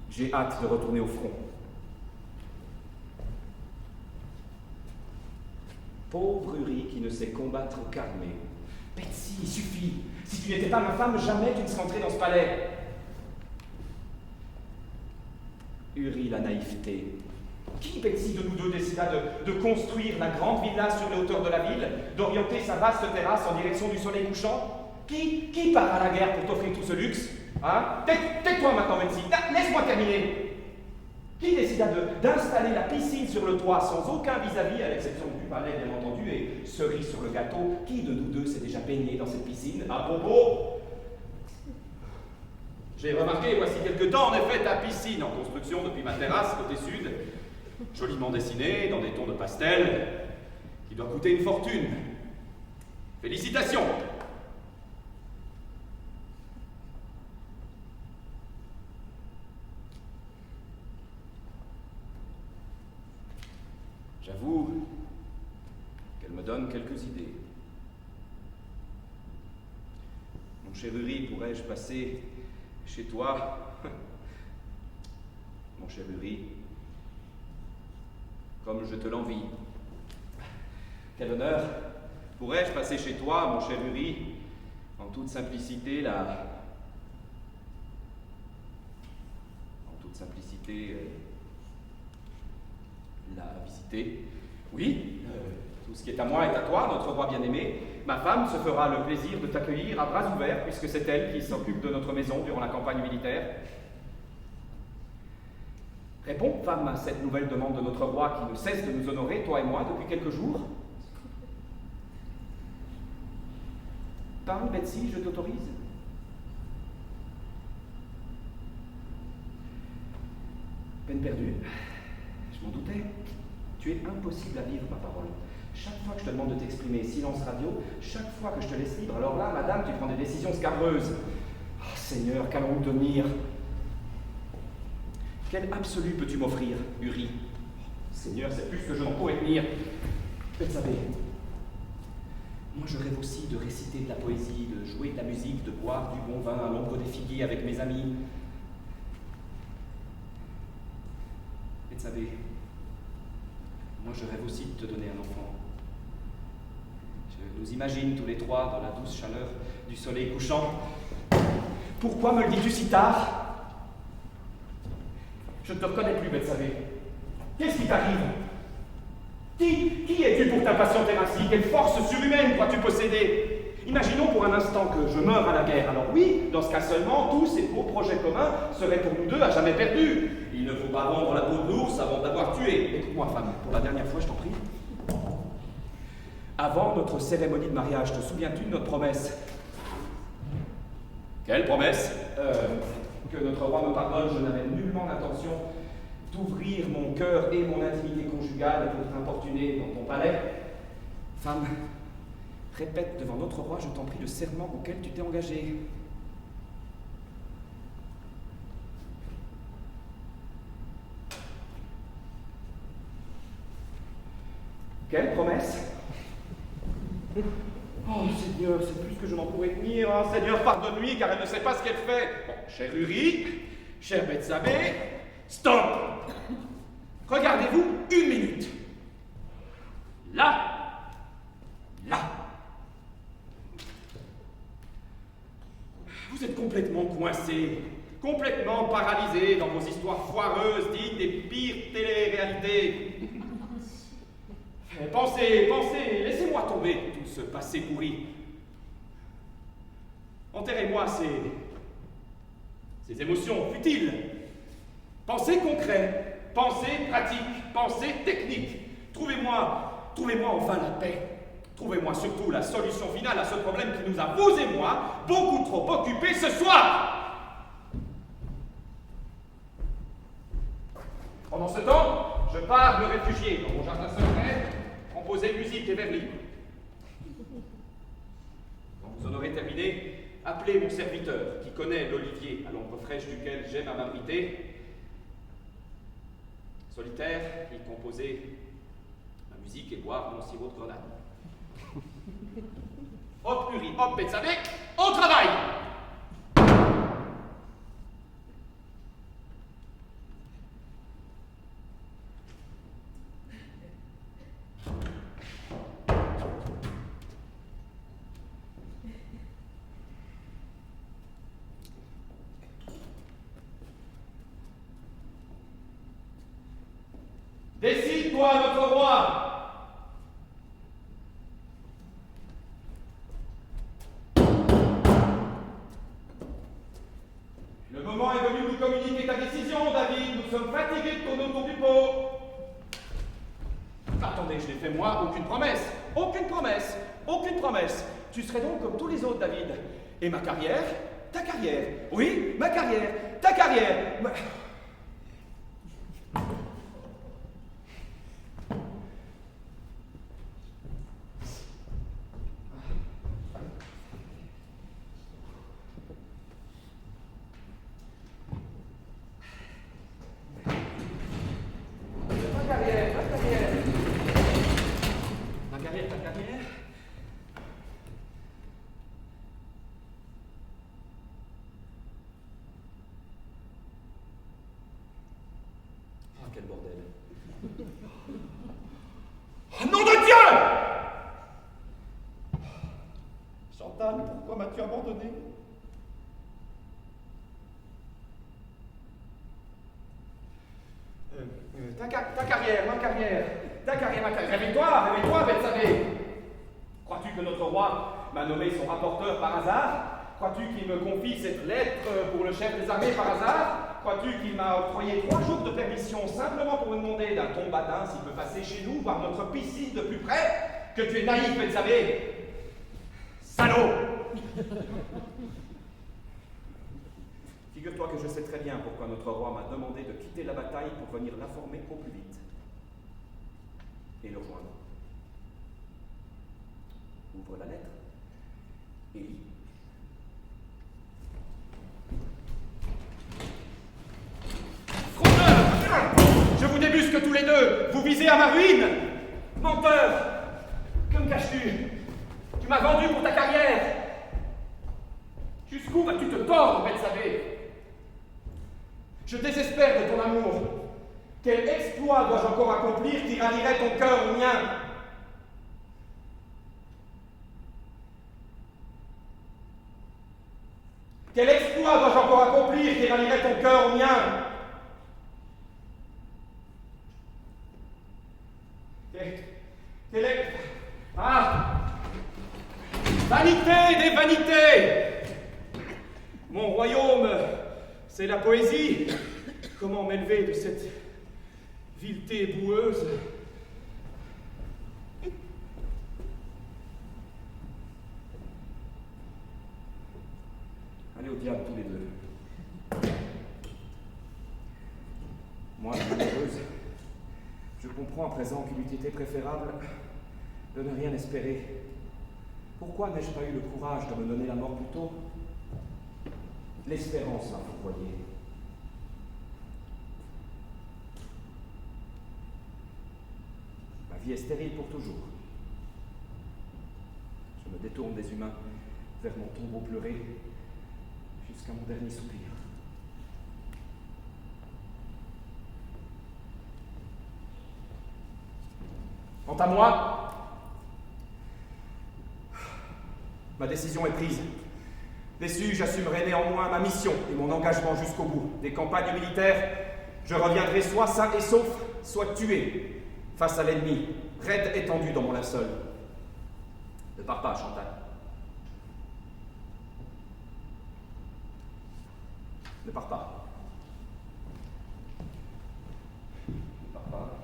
j'ai hâte de retourner au front. Pauvre Uri qui ne sait combattre qu'armé. Betsy, il suffit. Si tu n'étais pas ma femme, jamais tu ne serais entrée dans ce palais. Uri, la naïveté. Qui, Betsy, de nous deux décida de construire la grande villa sur les hauteurs de la ville, d'orienter sa vaste terrasse en direction du soleil couchant? Qui part à la guerre pour t'offrir tout ce luxe? Hein? Tais-toi maintenant, Betsy. Laisse-moi terminer. Qui décida d'installer la piscine sur le toit sans aucun vis-à-vis, à l'exception du palais, bien entendu, et cerise sur le gâteau? Qui de nous deux s'est déjà baigné dans cette piscine? À propos, j'ai remarqué, voici quelque temps, en effet, ta piscine en construction depuis ma terrasse, côté sud. joliment dessiné, dans des tons de pastel, qui doit coûter une fortune. Félicitations! J'avoue qu'elle me donne quelques idées. Mon cher Uri, pourrais-je passer chez toi? Mon cher Uri, comme je te l'envie. Quel honneur! Pourrais-je passer chez toi, mon cher Uri, en toute simplicité, la visiter? Oui, tout ce qui est à moi est à toi, notre roi bien-aimé. Ma femme se fera le plaisir de t'accueillir à bras ouverts, puisque c'est elle qui s'occupe de notre maison durant la campagne militaire. Réponds, femme, à cette nouvelle demande de notre roi qui ne cesse de nous honorer, toi et moi, depuis quelques jours. Parle, Betsy, je t'autorise. Peine perdue. Je m'en doutais. Tu es impossible à vivre, ma parole. Chaque fois que je te demande de t'exprimer, silence radio, chaque fois que je te laisse libre, alors là, madame, tu prends des décisions scabreuses. Oh, Seigneur, qu'allons-nous devenir? Quel absolu peux-tu m'offrir, Uri? Seigneur, c'est plus que je n'en pourrais tenir. Bethsabée, moi je rêve aussi de réciter de la poésie, de jouer de la musique, de boire du bon vin à l'ombre des figuiers avec mes amis. Bethsabée, moi je rêve aussi de te donner un enfant. Je nous imagine tous les trois dans la douce chaleur du soleil couchant. Pourquoi me le dis-tu si tard? Je ne te reconnais plus, Bethsabée. Qu'est-ce qui t'arrive? Qui es-tu pour t'impatienter ainsi? Quelle force surhumaine crois-tu posséder? Imaginons pour un instant que je meure à la guerre. Alors oui, dans ce cas seulement, tous ces beaux projets communs seraient pour nous deux à jamais perdus. Il ne faut pas vendre la peau de l'ours avant d'avoir tué. Écoute-moi, femme, pour la dernière fois, je t'en prie. Avant notre cérémonie de mariage, te souviens-tu de notre promesse? Quelle promesse? Que notre roi me pardonne, je n'avais nullement l'intention d'ouvrir mon cœur et mon intimité conjugale pour t'importuner dans ton palais. Femme, répète devant notre roi, je t'en prie, le serment auquel tu t'es engagé. Quelle promesse? Oh Seigneur, c'est plus que je n'en pourrais tenir. Oh, Seigneur, pardonne-lui, car elle ne sait pas ce qu'elle fait. Bon, cher Uri, cher Bethsabée, stop! Regardez-vous une minute. Là. Vous êtes complètement coincés, complètement paralysés dans vos histoires foireuses dites des pires télé-réalités. Pensez, laissez-moi tomber tout ce passé pourri. Enterrez-moi ces émotions futiles. Pensez concret, pensez pratique, pensez technique. Trouvez-moi enfin la paix. Trouvez-moi surtout la solution finale à ce problème qui nous a, vous et moi, beaucoup trop occupés ce soir. Pendant ce temps, je pars me réfugier dans mon jardin secret, composer musique et vers libre. Quand vous en aurez terminé, appelez mon serviteur, qui connaît l'olivier à l'ombre fraîche duquel j'aime à m'abriter. Solitaire, il composait ma musique et boire mon sirop de grenade. Hop, Uri, hop, Bethsabée, au travail! Décide-toi, notre roi! Le moment est venu de nous communiquer ta décision, David. Nous sommes fatigués de tourner autour du pot. Attendez, je n'ai fait moi aucune promesse. Aucune promesse. Aucune promesse. Tu serais donc comme tous les autres, David. Et ma carrière? Ta carrière. Oui, ma carrière. Ta carrière. quel bordel. Oh, nom de Dieu! Chantal, pourquoi m'as-tu abandonné? Ta carrière, ma carrière. Réveille-toi, Bethsabée. Crois-tu que notre roi m'a nommé son rapporteur par hasard? Crois-tu qu'il me confie cette lettre pour le chef des armées par hasard? Crois-tu qu'il m'a octroyé 3 jours de permission simplement pour me demander d'un tombatin s'il peut passer chez nous, voir notre piscine de plus près? Que tu es naïf, Bethsabée! Salaud! Figure-toi que je sais très bien pourquoi notre roi m'a demandé de quitter la bataille pour venir l'informer au plus vite et le rejoindre. Ouvre la lettre et lis. Fraudeur! Je vous débusque tous les deux! Vous visez à ma ruine! Menteur! Que me caches-tu? Tu m'as vendu pour ta carrière! Jusqu'où vas-tu te tordre, Bethsabée? Je désespère de ton amour. Quel exploit dois-je encore accomplir qui rallierait ton cœur au mien? Quel exploit dois-je encore accomplir qui rallierait ton cœur au mien? Vanité des vanités! Mon royaume, c'est la poésie. Comment m'élever de cette vileté boueuse? Allez au diable tous les deux. Moi, malheureuse, je comprends à présent qu'il eût été préférable de ne rien espérer. Pourquoi n'ai-je pas eu le courage de me donner la mort plus tôt? L'espérance m'a fourvoyé. Ma vie est stérile pour toujours. Je me détourne des humains vers mon tombeau pleuré jusqu'à mon dernier soupir. Quant à moi, ma décision est prise. Déçu, j'assumerai néanmoins ma mission et mon engagement jusqu'au bout. Des campagnes militaires, je reviendrai soit sain et sauf, soit tué face à l'ennemi, raide étendu dans mon linceul. Ne pars pas, Chantal. Ne pars pas. Ne pars pas.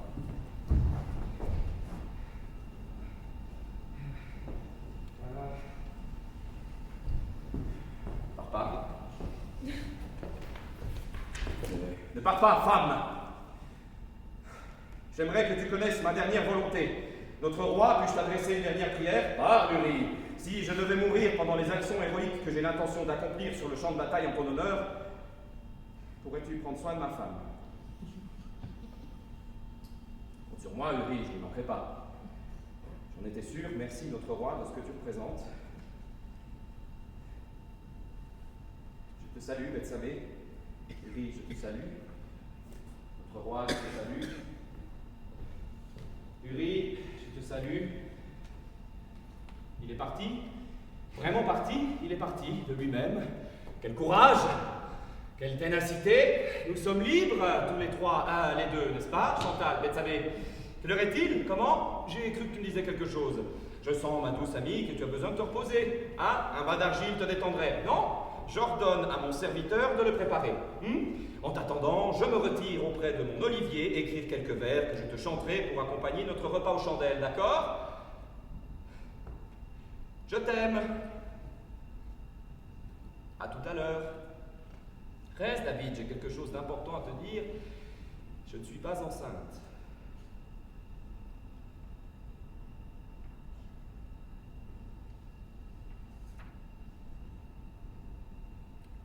Ne pars pas, femme. J'aimerais que tu connaisses ma dernière volonté. Notre roi, puis-je t'adresser une dernière prière? Ah, Uri, si je devais mourir pendant les actions héroïques que j'ai l'intention d'accomplir sur le champ de bataille en ton honneur, pourrais-tu prendre soin de ma femme? Compte sur moi, Uri, je n'y manquerai pas. J'en étais sûr, merci notre roi de ce que tu représentes. Je te salue, Bethsabée. Uri, je te salue. Notre roi, je te salue. Uri, je te salue. Il est parti? Vraiment parti? Il est parti de lui-même. Quel courage! Quelle ténacité! Nous sommes libres, tous les trois, les deux, n'est-ce pas, Chantal, Bethsabée? Quelle heure est-il? Comment? J'ai cru que tu me disais quelque chose. Je sens, ma douce amie, que tu as besoin de te reposer. Hein? Un bas d'argile te détendrait. Non? J'ordonne à mon serviteur de le préparer. En t'attendant, je me retire auprès de mon Olivier écrire quelques vers que je te chanterai pour accompagner notre repas aux chandelles, d'accord? Je t'aime. À tout à l'heure. Reste, David, j'ai quelque chose d'important à te dire. Je ne suis pas enceinte.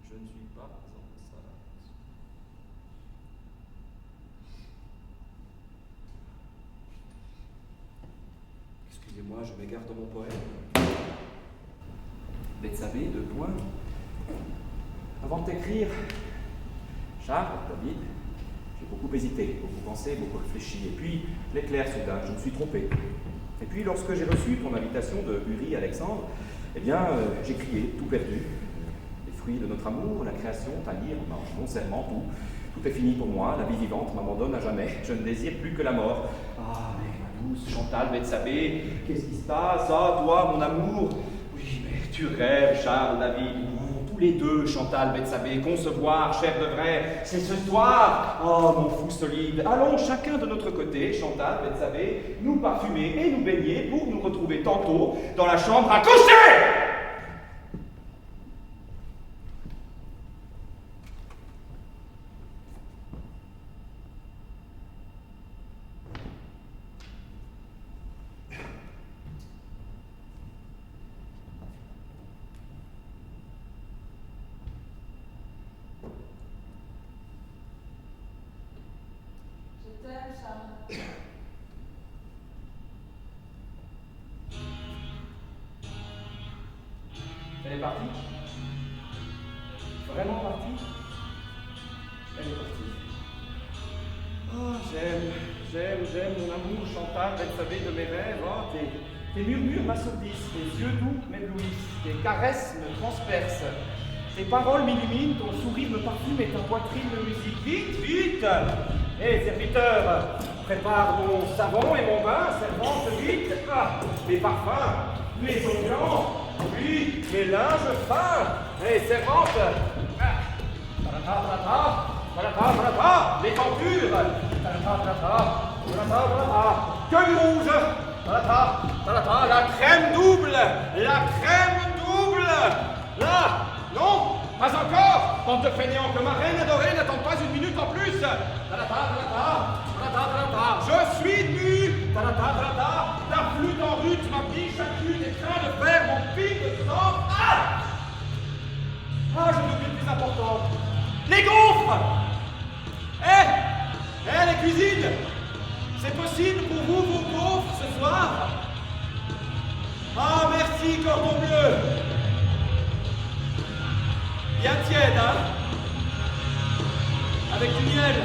Je ne suis pas enceinte. Excusez-moi, je m'égare dans mon poème. Bethsabée, 2 points. Avant de t'écrire, Charles, David, je beaucoup hésité, beaucoup pensé, beaucoup réfléchi. Et puis, l'éclair soudain, je me suis trompé. Et puis, lorsque j'ai reçu ton invitation de Uri Alexandre, eh bien, j'ai crié, tout perdu. Les fruits de notre amour, la création, ta lyre, mon serment, tout est fini pour moi. La vie vivante m'abandonne à jamais. Je ne désire plus que la mort. Ah, mais ma douce Chantal Bethsabée, qu'est-ce qui se passe? Ah, toi, mon amour. Oui, mais tu rêves, Charles, David. Tous les deux, Chantal Bethsabée, concevoir, chair de vrai, c'est ce soir. Oh, mon fou solide. Allons chacun de notre côté, Chantal Bethsabée, nous parfumer et nous baigner pour nous retrouver tantôt dans la chambre à coucher. Elle est partie? Vraiment partie? Elle est partie. Oh, j'aime mon amour, Chantal, Bethsabée de mes rêves. Oh, tes murmures m'assourdissent, tes yeux doux m'éblouissent, tes caresses me transpercent, tes paroles m'illuminent, ton sourire me parfume et ta poitrine me musique. Vite, vite! Hé, serviteur, prépare mon savon et mon bain, servante, vite! Ah, mes parfums, mes onguents, oui, mes linges fins! Hé, servante! Les tentures! Que du rouge! La crème double! La crème double! Là! Non! Pas encore! Bande de fainéants que ma reine adorée n'attend pas une minute en plus! Je suis nu! La flûte en rut m'applique chaque lutte et craint de faire mon pic de sang! Ah! Ah, je n'oublie le plus important! Les gaufres! Les cuisines! C'est possible pour vous, vos gaufres, ce soir? Ah, merci, cordon bleu! Bien tiède, hein? Avec du miel.